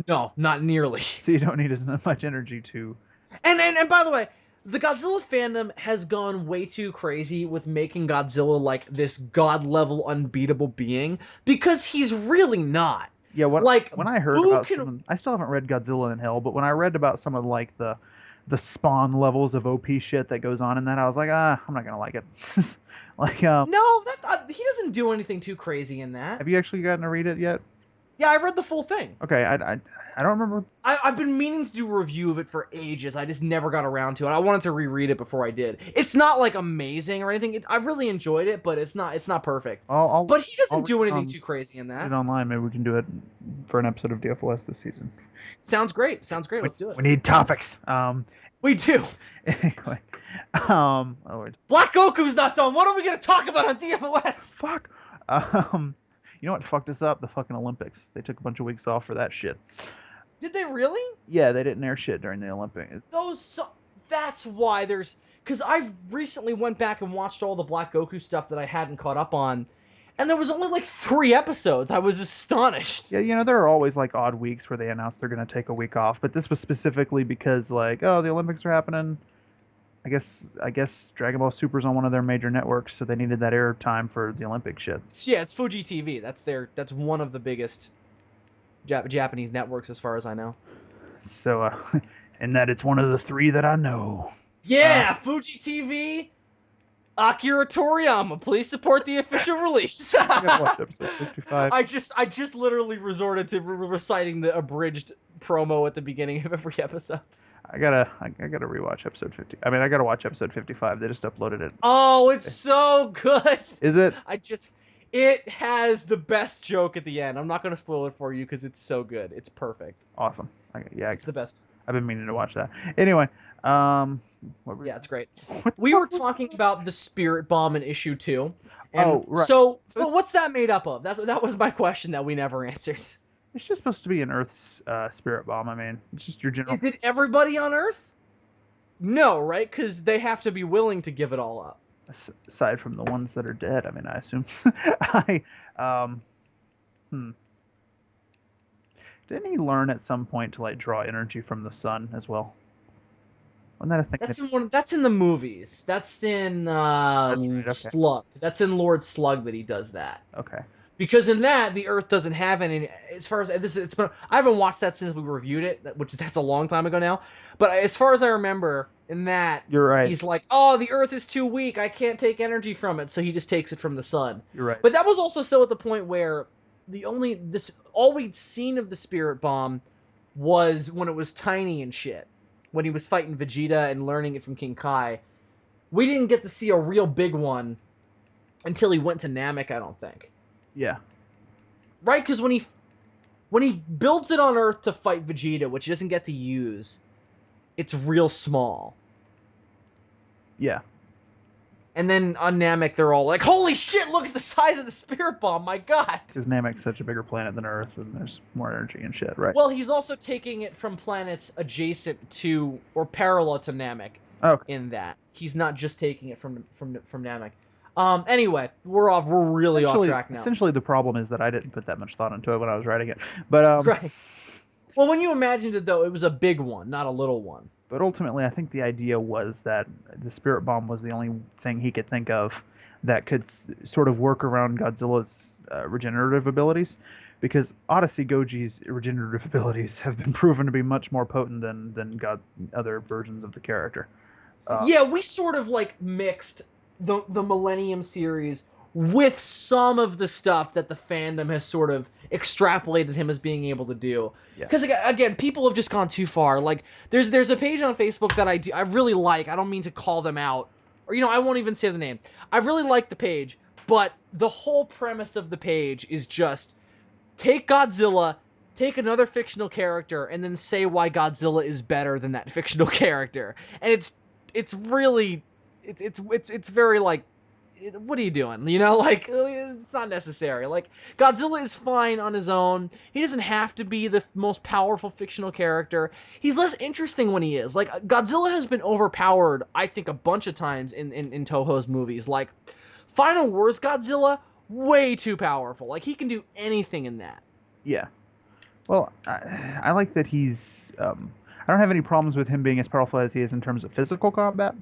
No, not nearly. So you don't need as much energy to. And by the way, the Godzilla fandom has gone way too crazy with making Godzilla like this god-level unbeatable being because he's really not. Yeah, when I heard Boo about I still haven't read Godzilla in Hell, but when I read about some of like the Spawn levels of OP shit that goes on in that, I was like, I'm not gonna like it. No, he doesn't do anything too crazy in that. Have you actually gotten to read it yet? Yeah, I read the full thing. Okay, I don't remember. I've been meaning to do a review of it for ages. I just never got around to it. I wanted to reread it before I did. It's not like amazing or anything. I've really enjoyed it, but it's not perfect. But he I'll doesn't read do it anything on too crazy in read it that. online. Maybe we can do it for an episode of DFOS this season. Sounds great. Sounds great. We, Let's do it. we need topics. We do. Anyway, oh wait, Black Goku's not done. What are we gonna talk about on DFOS? fuck. You know what fucked us up? The fucking Olympics. They took a bunch of weeks off for that shit. Did they really? Yeah, they didn't air shit during the Olympics. Those. That's why there's. Because I've recently went back and watched all the Black Goku stuff that I hadn't caught up on, and there was only like 3 episodes. I was astonished. Yeah, you know, there are always like odd weeks where they announce they're gonna take a week off, but this was specifically because like, oh, the Olympics are happening. I guess Dragon Ball Super's on one of their major networks, so they needed that air time for the Olympic shit. Yeah, it's Fuji TV. That's one of the biggest Japanese networks as far as I know. So, and that it's one of the three that I know. Yeah, Fuji TV. Akira Toriyama, please support the official release. I gotta watch episode 55. I just literally resorted to reciting the abridged promo at the beginning of every episode. I gotta rewatch episode 50. I mean, I gotta watch episode 55. They just uploaded it. Oh, it's so good. Is it? It has the best joke at the end. I'm not gonna spoil it for you because it's so good. It's perfect. Awesome. It's the best. I've been meaning to watch that. Anyway, Yeah, it's great. We were talking about the spirit bomb in issue 2. And oh, right. So what's that made up of? That was my question that we never answered. It's just supposed to be an Earth's spirit bomb. I mean, it's just your general. Is it everybody on Earth? No, right? Because they have to be willing to give it all up. Aside from the ones that are dead, I mean, I assume. I Didn't he learn at some point to like draw energy from the sun as well? Wasn't that a thing? That's in the movies. That's in That's right, okay. Slug. That's in Lord Slug that he does that. Okay. Because in that, the Earth doesn't have any. As far as this, it's been. I haven't watched that since we reviewed it, that's a long time ago now. But as far as I remember, in that, You're right. He's like, "Oh, the Earth is too weak. I can't take energy from it." So he just takes it from the sun. You're right. But that was also still at the point where all we'd seen of the spirit bomb was when it was tiny and shit. When he was fighting Vegeta and learning it from King Kai, we didn't get to see a real big one until he went to Namek. I don't think. Yeah. Right, because when he builds it on Earth to fight Vegeta, which he doesn't get to use, it's real small. Yeah. And then on Namek, they're all like, "Holy shit! Look at the size of the spirit bomb! My God!" Because Namek's such a bigger planet than Earth, and there's more energy and shit, right? Well, he's also taking it from planets adjacent to or parallel to Namek. Okay. In that, he's not just taking it from Namek. Anyway, we're really off track now. Essentially, the problem is that I didn't put that much thought into it when I was writing it. But right. Well, when you imagined it, though, it was a big one, not a little one. But ultimately, I think the idea was that the spirit bomb was the only thing he could think of that could sort of work around Godzilla's regenerative abilities, because Odyssey Goji's regenerative abilities have been proven to be much more potent than other versions of the character. Yeah, we sort of like mixed the Millennium series with some of the stuff that the fandom has sort of extrapolated him as being able to do. Because again, people have just gone too far. Like there's a page on Facebook that I really like. I don't mean to call them out, or I won't even say the name. I really like the page, but the whole premise of the page is just take Godzilla, take another fictional character, and then say why Godzilla is better than that fictional character. And it's really it's very like, what are you doing? Like, it's not necessary. Like, Godzilla is fine on his own. He doesn't have to be the most powerful fictional character. He's less interesting when he is. Like, Godzilla has been overpowered, I think, a bunch of times in Toho's movies. Like, Final Wars Godzilla, way too powerful. Like, he can do anything in that. Yeah. Well, I like that he's... I don't have any problems with him being as powerful as he is in terms of physical combat.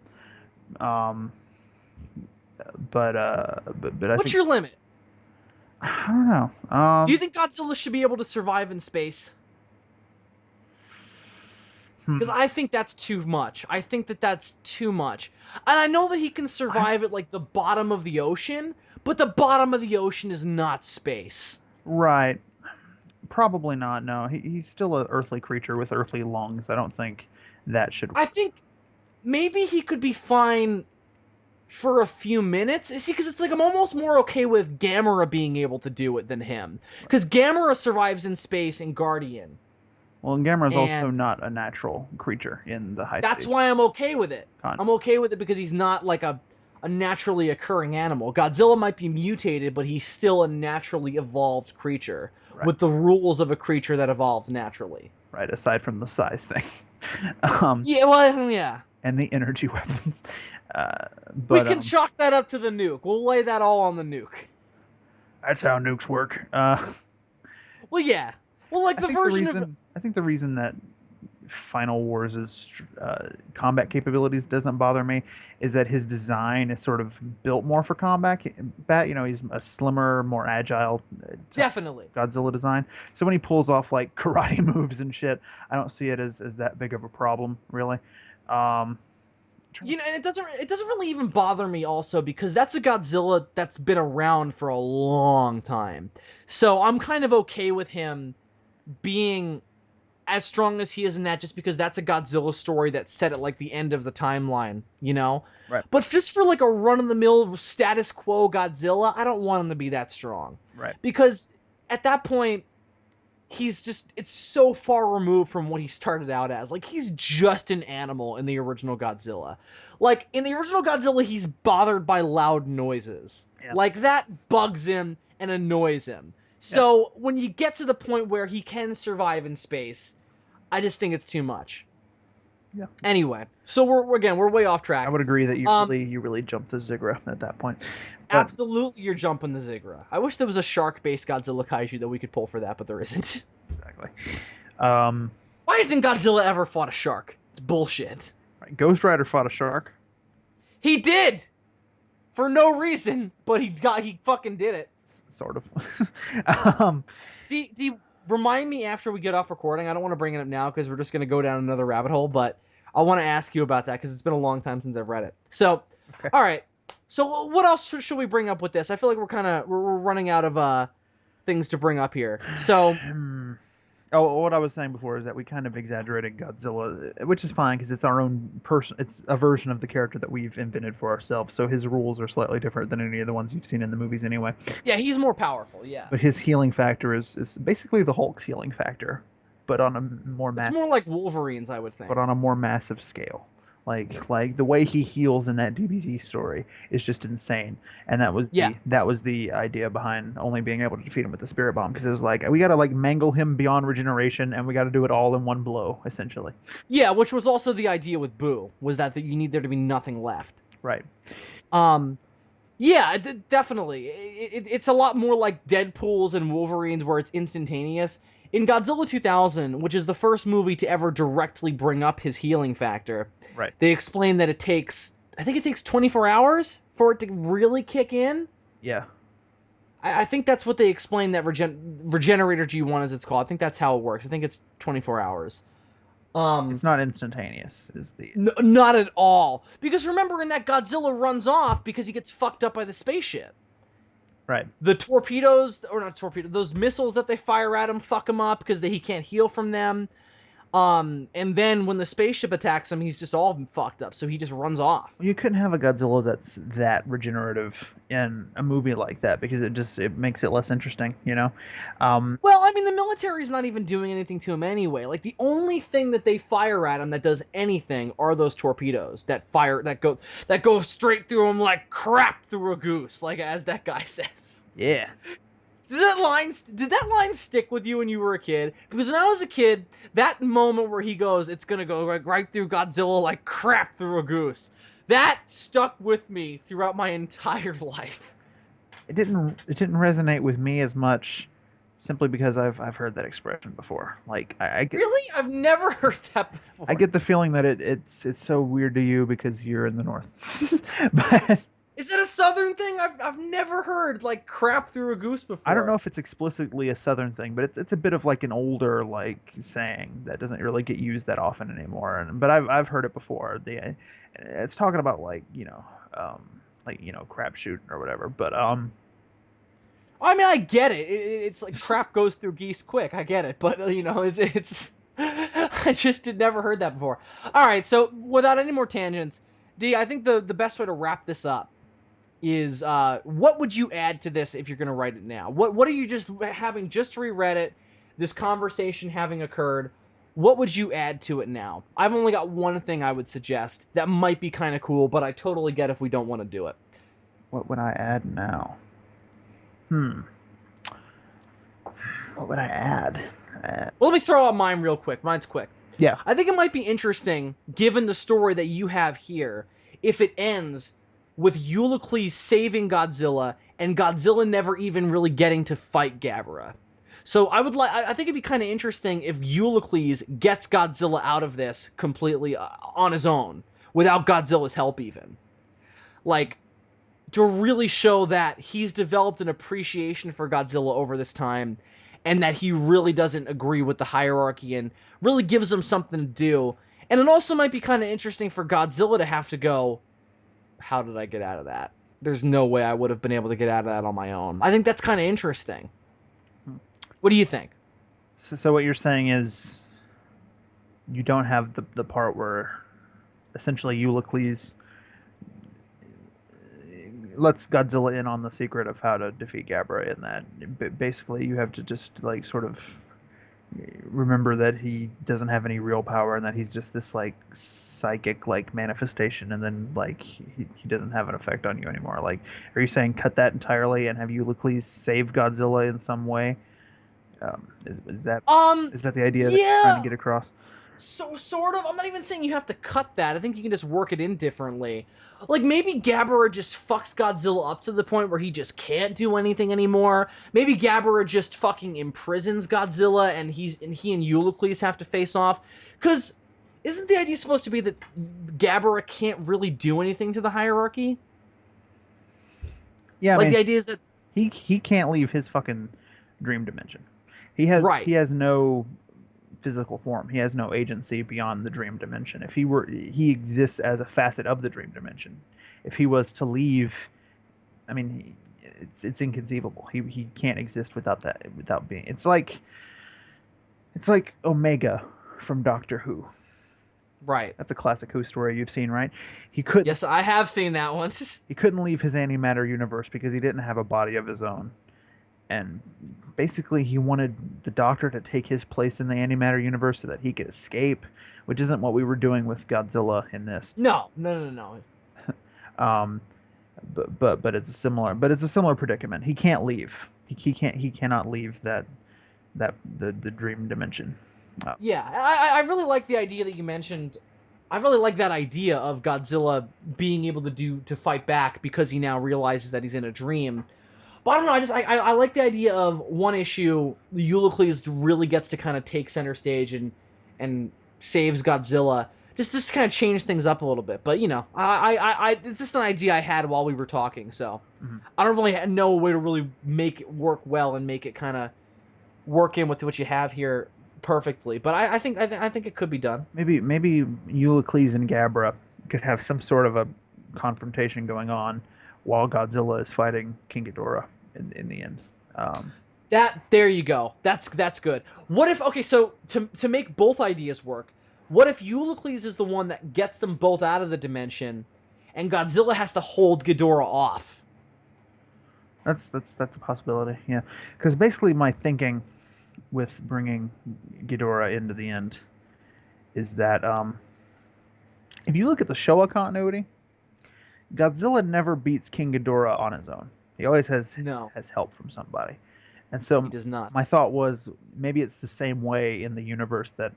But I What's your limit? I don't know. Do you think Godzilla should be able to survive in space? Because I think that's too much. I think that's too much. And I know that he can survive at, like, the bottom of the ocean, but the bottom of the ocean is not space. Right. Probably not. No, he's still an earthly creature with earthly lungs. I don't think that should I work. think maybe he could be fine for a few minutes. See, because it's like I'm almost more okay with Gamera being able to do it than him. Because Gamera survives in space in Guardian, Well, and Gamera is also and not a natural creature in the high that's stage why I'm okay with it. con. I'm okay with it because he's not like a naturally occurring animal. Godzilla might be mutated, but he's still a naturally evolved creature Right. with the rules of a creature that evolves naturally. Right. Aside from the size thing, um, Yeah, well, yeah. and the energy weapons. Uh, We but can chalk that up to the nuke. We'll lay that all on the nuke. that's how nukes work. Well, yeah. Well, like the version of I think the reason that Final Wars' combat capabilities doesn't bother me is that his design is sort of built more for combat. He's a slimmer, more agile type definitely. Godzilla design. So when he pulls off like karate moves and shit, I don't see it as that big of a problem, really. Um, And it doesn't really even bother me also because that's a Godzilla that's been around for a long time. So I'm kind of okay with him being as strong as he is in that just because that's a Godzilla story that's set at like the end of the timeline, you know? right, But just for like a run of the mill status quo Godzilla, I don't want him to be that strong. right. Because at that point it's so far removed from what he started out as. Like he's just an animal in the original Godzilla. Like in the original Godzilla he's bothered by loud noises. Yeah, Like that bugs him and annoys him. yeah, So when you get to the point where he can survive in space, I just think it's too much. yeah. Anyway, so we're way off I track. would agree that Um, you really jumped the Zigra at that point. But Absolutely, you're jumping the Zigra. I wish there was a shark-based Godzilla kaiju that we could pull for that, but there isn't. exactly. Um, Why hasn't Godzilla ever fought a shark? It's bullshit. right, Ghost Rider fought a shark. He did for no reason, but he fucking did it. Sort of. um, Do you remind me after we get off recording? I don't want to bring it up now because we're just gonna go down another rabbit hole, but I want to ask you about that because it's been a long time since I've read it. So, okay. all right. So what else should we bring up with this? I feel like we're running out of things to bring up here. So Hmm. Oh, what I was saying before is that we kind of exaggerated Godzilla, which is fine because it's our own person. It's a version of the character that we've invented for ourselves. So his rules are slightly different than any of the ones you've seen in the movies, anyway. yeah, he's more powerful. Yeah, But his healing factor is basically the Hulk's healing factor, but on a it's more like Wolverine's, I would think. more massive scale. Like the way he heals in that DBZ story is just insane, and Yeah, that was the idea behind only being able to defeat him with the Spirit Bomb, because it was like we got to like mangle him beyond regeneration, and we got to do it all in one blow, essentially. yeah, which was also the idea with Boo was that you need there to be nothing left. Right. Um, Yeah, definitely. It's a lot more like Deadpool's and Wolverine's where it's instantaneous. In Godzilla 2000, which is the first movie to ever directly bring up his healing factor, Right. they explain that I think it takes 24 hours for it to really kick in. Yeah. I think that's what they explain that Regenerator G1 as it's called. I think that's how it works. I think it's 24 hours. It's not instantaneous. Is the Not at all. Because remember in that Godzilla runs off because he gets fucked up by the spaceship. right. The torpedoes, or not torpedoes, those missiles that they fire at him fuck him up because he can't heal from them. And then when the spaceship attacks him, he's just all fucked up, so he just runs off. You couldn't have a Godzilla that's that regenerative in a movie like that because it makes it less interesting, you know. Well, I mean, the military's not even doing anything to him anyway. Like the only thing that they fire at him that does anything are those torpedoes that go straight through him like crap through a goose, like as that guy says. Yeah. Did that line stick with you when you were a kid? Because when I was a kid, that moment where he goes, it's gonna go right through Godzilla like crap through a goose. That stuck with me throughout my entire life. It didn't resonate with me as much simply because I've heard that expression before. Like Really? I've never heard that before. I get the feeling that it's so weird to you because you're in the north. But Is that a southern thing? I've never heard like crap through a goose before. I don't know if it's explicitly a southern thing, but it's a bit of like an older like saying that doesn't really get used that often anymore. But I've heard it before. It's talking about like, like, crapshoot or whatever. But I mean, I get it. It's like crap goes through geese quick. I get it, but it's. I just had never heard that before. All right, so without any more tangents, D, I think the best way to wrap this up is what would you add to this if you're going to write it now? What are you just having just reread it, this conversation having occurred? What would you add to it now? I've only got one thing I would suggest that might be kind of cool, but I totally get if we don't want to do it. What would I add now? Hmm. What would I add? Well, let me throw out mine real quick. Mine's quick. Yeah. I think it might be interesting, given the story that you have here, if it ends with Eulicles saving Godzilla and Godzilla never even really getting to fight Gabara. So I think it'd be kind of interesting if Eulicles gets Godzilla out of this completely on his own, without Godzilla's help even. Like, to really show that he's developed an appreciation for Godzilla over this time, and that he really doesn't agree with the hierarchy and really gives him something to do. And it also might be kind of interesting for Godzilla to have to go, how did I get out of that? There's no way I would have been able to get out of that on my own. I think that's kind of interesting. What do you think? So what you're saying is you don't have the part where essentially Eulicles lets Godzilla in on the secret of how to defeat Gabara, and that basically you have to just like sort of remember that he doesn't have any real power and that he's just this like psychic like manifestation, and then like he doesn't have an effect on you anymore. Like, are you saying cut that entirely and have Eulicles save Godzilla in some way? Is that the idea that you're trying to Yeah, get across? so sort of. I'm not even saying you have to cut that. I think you can just work it in differently. Like maybe Gabara just fucks Godzilla up to the point where he just can't do anything anymore. Maybe Gabara just fucking imprisons Godzilla and he and Eulicles have to face off. Cause isn't the idea supposed to be that Gabara can't really do anything to the hierarchy? Yeah, I Like mean the idea is that he can't leave his fucking dream dimension. He right. has no physical form. He has no agency beyond the dream dimension. If he exists as a facet of the dream dimension. If he was to leave, I mean, it's inconceivable. He can't exist without that, without being. It's like Omega from Doctor Who. Right. That's a classic Who story you've seen, right? He couldn't Yes, I have seen that one. he couldn't leave his antimatter universe because he didn't have a body of his own. And basically he wanted the Doctor to take his place in the antimatter universe so that he could escape, which isn't what we were doing with Godzilla in this. No. Um, but it's a similar predicament. He can't leave. He cannot leave the dream dimension. Yeah, I really like the idea that you mentioned. I really like that idea of Godzilla being able to fight back because he now realizes that he's in a dream. But I don't know. I like the idea of one issue. Eulicles really gets to kind of take center stage and saves Godzilla. Just to kind of change things up a little bit. But it's just an idea I had while we were talking. So Mhm. I don't really know a way to really make it work well and make it kind of work in with what you have here perfectly. But I think it could be done. Maybe Eulicles and Gabara could have some sort of a confrontation going on while Godzilla is fighting King Ghidorah in the end. Um, That there you go. That's good. What if okay? So to make both ideas work, what if Eulicles is the one that gets them both out of the dimension, and Godzilla has to hold Ghidorah off? that's a possibility. Yeah, because basically my thinking with bringing Ghidorah into the end is that if you look at the Showa continuity, Godzilla never beats King Ghidorah on his own. He always No, has help from somebody. And he so does not. my thought was maybe it's the same way in the universe that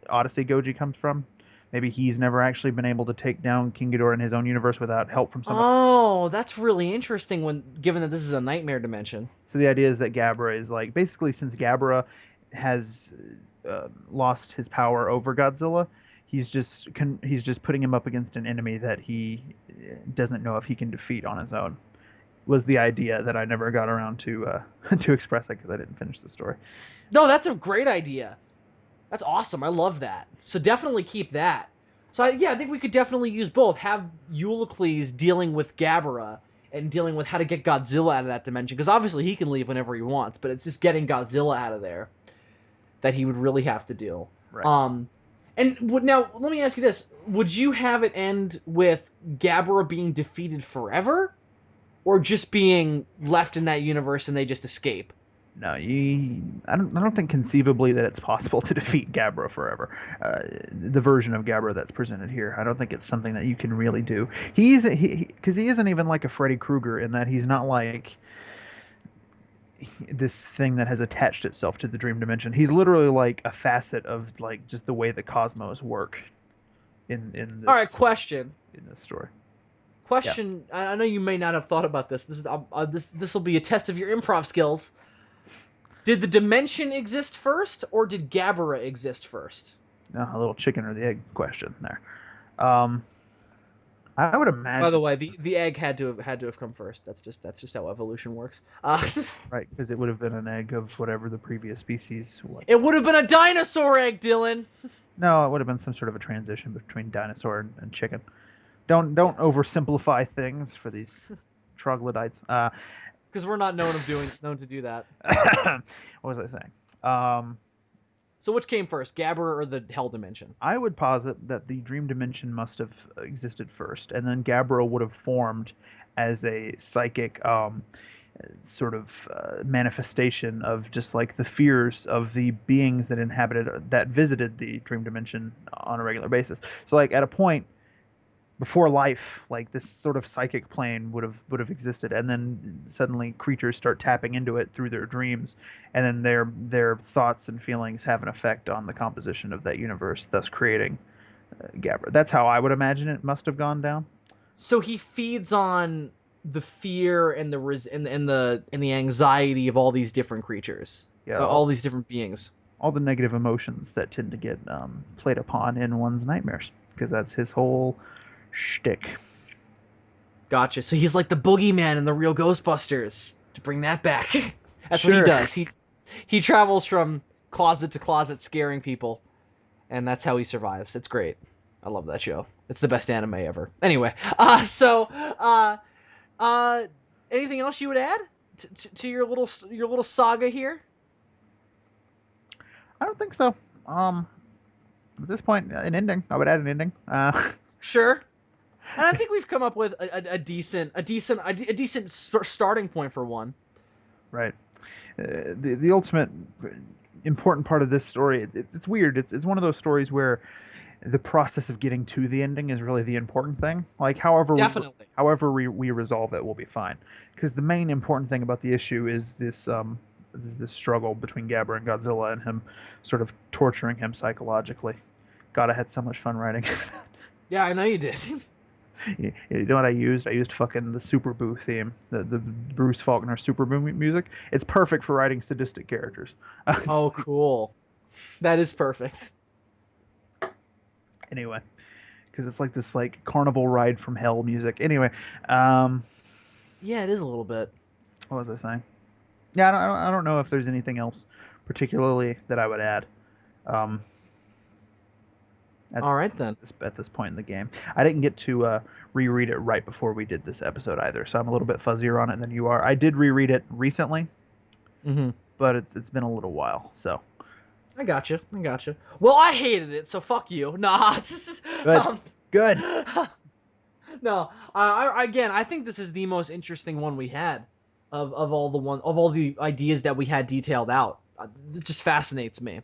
Odyssey Goji comes from. Maybe he's never actually been able to take down King Ghidorah in his own universe without help from somebody. Oh, that's really interesting. When given that this is a nightmare dimension. So the idea is that Gabara is like basically since Gabara has lost his power over Godzilla, he's just putting him up against an enemy that he doesn't know if he can defeat on his own. Was the idea that I never got around to to express it because I didn't finish the story. No, that's a great idea. That's awesome. I love that. So definitely keep that. So yeah, I think we could definitely use both. Have Eulicles dealing with Gabara, and dealing with how to get Godzilla out of that dimension. Because obviously he can leave whenever he wants, but it's just getting Godzilla out of there that he would really have to do. Right. And now let me ask you this: would you have it end with Gabara being defeated forever, or just being left in that universe and they just escape? No, I don't think conceivably that it's possible to defeat Gabara forever. The version of Gabara that's presented here, I don't think it's something that you can really do. Because he isn't even like a Freddy Krueger in that he's not like this thing that has attached itself to the dream dimension. He's literally like a facet of like just the way the cosmos work in All right, question. this story. Yeah. Question. I know you may not have thought about this. This will be a test of your improv skills. Did the dimension exist first, or did Gabara exist first? A little chicken or the egg question there. Um, I would By the imagine, way, the egg had to have come first. That's just how evolution works. right, because it would have been an egg of whatever the previous species was. It would have been a dinosaur egg, Dylan. No, it would have been some sort of a transition between dinosaur and chicken. Don't Yeah, oversimplify things for these troglodytes. because we're not known to do that. What was I saying? Um, So which came first, Gabara or the Hell dimension? I would posit that the dream dimension must have existed first, and then Gabriel would have formed as a psychic sort of manifestation of just like the fears of the beings that that visited the dream dimension on a regular basis. So like at a point before life, like this sort of psychic plane would have existed, and then suddenly creatures start tapping into it through their dreams, and then their thoughts and feelings have an effect on the composition of that universe, thus creating Gabra. That's how I would imagine it must have gone down. So he feeds on the fear and the anxiety of all these different creatures, Yeah, all these different beings. all the negative emotions that tend to get played upon in one's nightmares, because that's his whole shtick. Gotcha. So he's like the boogeyman in the real Ghostbusters. To bring that back, that's what he Sure. does. He travels from closet to closet, scaring people, and that's how he survives. It's great. I love that show. It's the best anime ever. Anyway, uh, anything else you would add to your little saga here? I don't think so. At this point, an ending. I would add an ending. Sure. And I think we've come up with a decent starting point for one. Right. The ultimate important part of this story. It's weird. It's one of those stories where the process of getting to the ending is really the important thing. Like Definitely. however we resolve it will be fine. Because the main important thing about the issue is this struggle between Gabber and Godzilla and him sort of torturing him psychologically. God, I had so much fun writing. Yeah, I know you did. You know what I used? I used fucking the Super Boo theme, the Bruce Faulkner Super Boo music. It's perfect for writing sadistic characters. Oh, cool. That is perfect. Anyway, because it's like this like carnival ride from hell music. Anyway, um, Yeah, it is a little bit. what was I saying? Yeah, I don't know if there's anything else particularly that I would add. Um, at All right then. this point in the game, I didn't get to reread it right before we did this episode either, so I'm a little bit fuzzier on it than you are. I did reread it recently, Mm-hmm. but it's been a little while, so I got you. I got you. Well, I hated it, so fuck you. Nah, it's just, good, good. no. Again, I think this is the most interesting one we had of all the ideas that we had detailed out. It just fascinates me.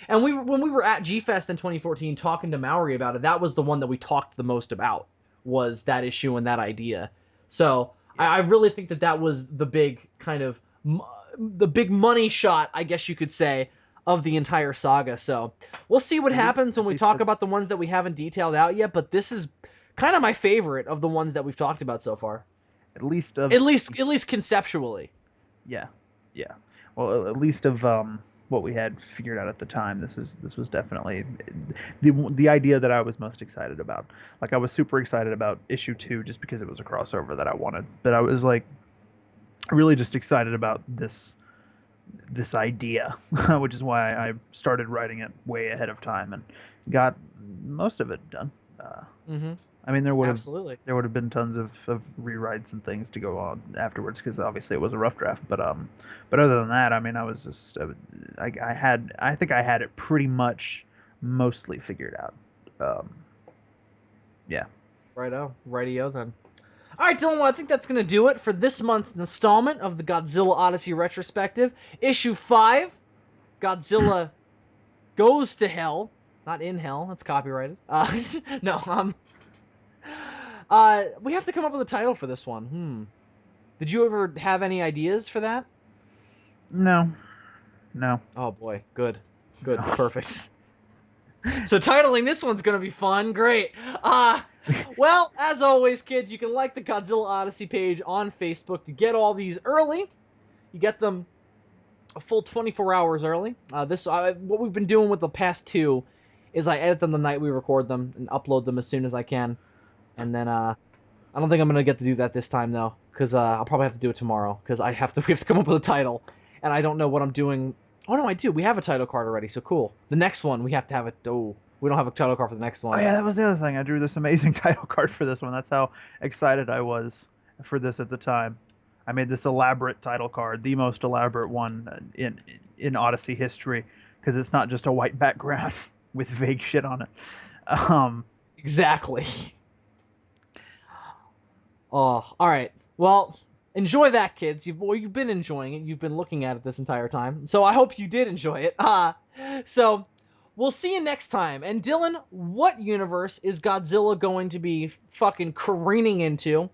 And when we were at G Fest in 2014 talking to Maori about it, that was the one that we talked the most about, was that issue and that idea. So Yeah. I really think that was the big kind of the big money shot, I guess you could say, of the entire saga. So we'll see what At least, happens when at we least, talk about the ones that we haven't detailed out yet. But this is kind of my favorite of the ones that we've talked about so far. at least of At least conceptually. yeah, yeah. Well, at least of what we had figured out at the time. This was definitely the idea that I was most excited about. Like I was super excited about issue 2 just because it was a crossover that I wanted. But I was like really just excited about this idea, which is why I started writing it way ahead of time and got most of it done. Mm-hmm. I mean, Absolutely. there would have been tons of rewrites and things to go on afterwards because obviously it was a rough draft. But other than that, I mean, I think I had it pretty much mostly figured out. Um, yeah. Righto. Rightio then. All right, Dylan, well, I think that's going to do it for this month's installment of the Godzilla Odyssey Retrospective. Issue 5, Godzilla Goes to Hell. Not in hell, that's copyrighted. No, we have to come up with a title for this one. Did you ever have any ideas for that? No. No. Oh boy, good. Good, No. perfect. So titling this one's gonna be fun. Great. Well, as always, kids, you can like the Godzilla Odyssey page on Facebook to get all these early. You get them a full 24 hours early. What we've been doing with the past two is I edit them the night we record them and upload them as soon as I can. And then I don't think I'm gonna get to do that this time though, because I'll probably have to do it tomorrow because we have to come up with a title, and I don't know what I'm doing. Oh no, I do. We have a title card already, so cool. The next one we have to have it. Oh, we don't have a title card for the next Oh one. yeah, that was the other thing. I drew this amazing title card for this one. That's how excited I was for this at the time. I made this elaborate title card, the most elaborate one in Odyssey history, because it's not just a white background with vague shit on it. Um, Exactly. Oh, all right. Well, enjoy that, kids. You've been enjoying it. You've been looking at it this entire time. So I hope you did enjoy it. So we'll see you next time. And Dylan, what universe is Godzilla going to be fucking careening into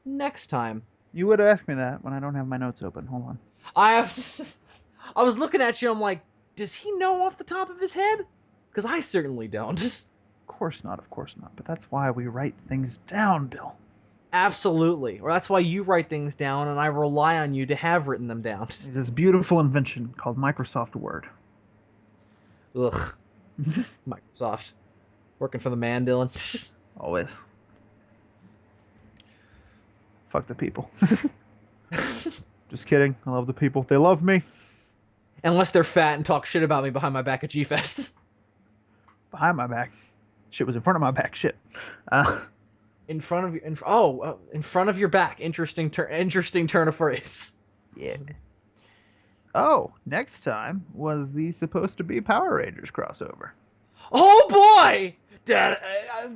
next time? you would ask me that when I don't have my notes open. Hold on. I have, I was looking at you. I'm like, does he know off the top of his head? Because I certainly don't. Of course not, of course not. But that's why we write things down, Bill. Absolutely. Or that's why you write things down, and I rely on you to have written them down. It's this beautiful invention called Microsoft Word. Ugh. Microsoft. Working for the man, Dylan. Always. Fuck the people. Just kidding. I love the people. They love me. Unless they're fat and talk shit about me behind my back at G-Fest. Behind my back. Shit was in front of my back. Shit. In front of you. In front of your back. Interesting turn of phrase. Yeah. Oh, next time was the supposed to be Power Rangers crossover. Oh boy! Dad,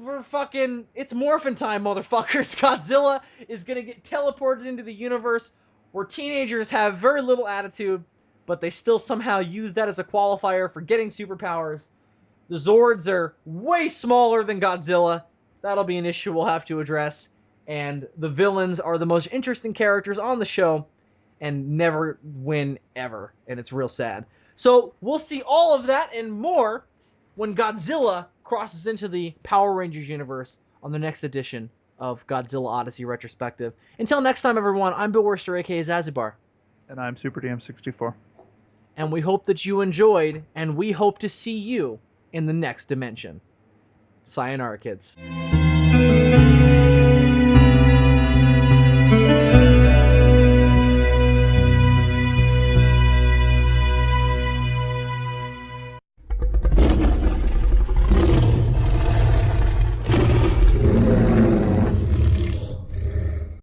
we're fucking. It's morphin' time, motherfuckers. Godzilla is gonna get teleported into the universe where teenagers have very little attitude, but they still somehow use that as a qualifier for getting superpowers. The Zords are way smaller than Godzilla. That'll be an issue we'll have to address. And the villains are the most interesting characters on the show and never win ever. And it's real sad. So we'll see all of that and more when Godzilla crosses into the Power Rangers universe on the next edition of Godzilla Odyssey Retrospective. Until next time, everyone, I'm Bill Worster, aka Zazubaar. And I'm Super DM64. And we hope that you enjoyed, and we hope to see you in the next dimension. Sayonara, kids.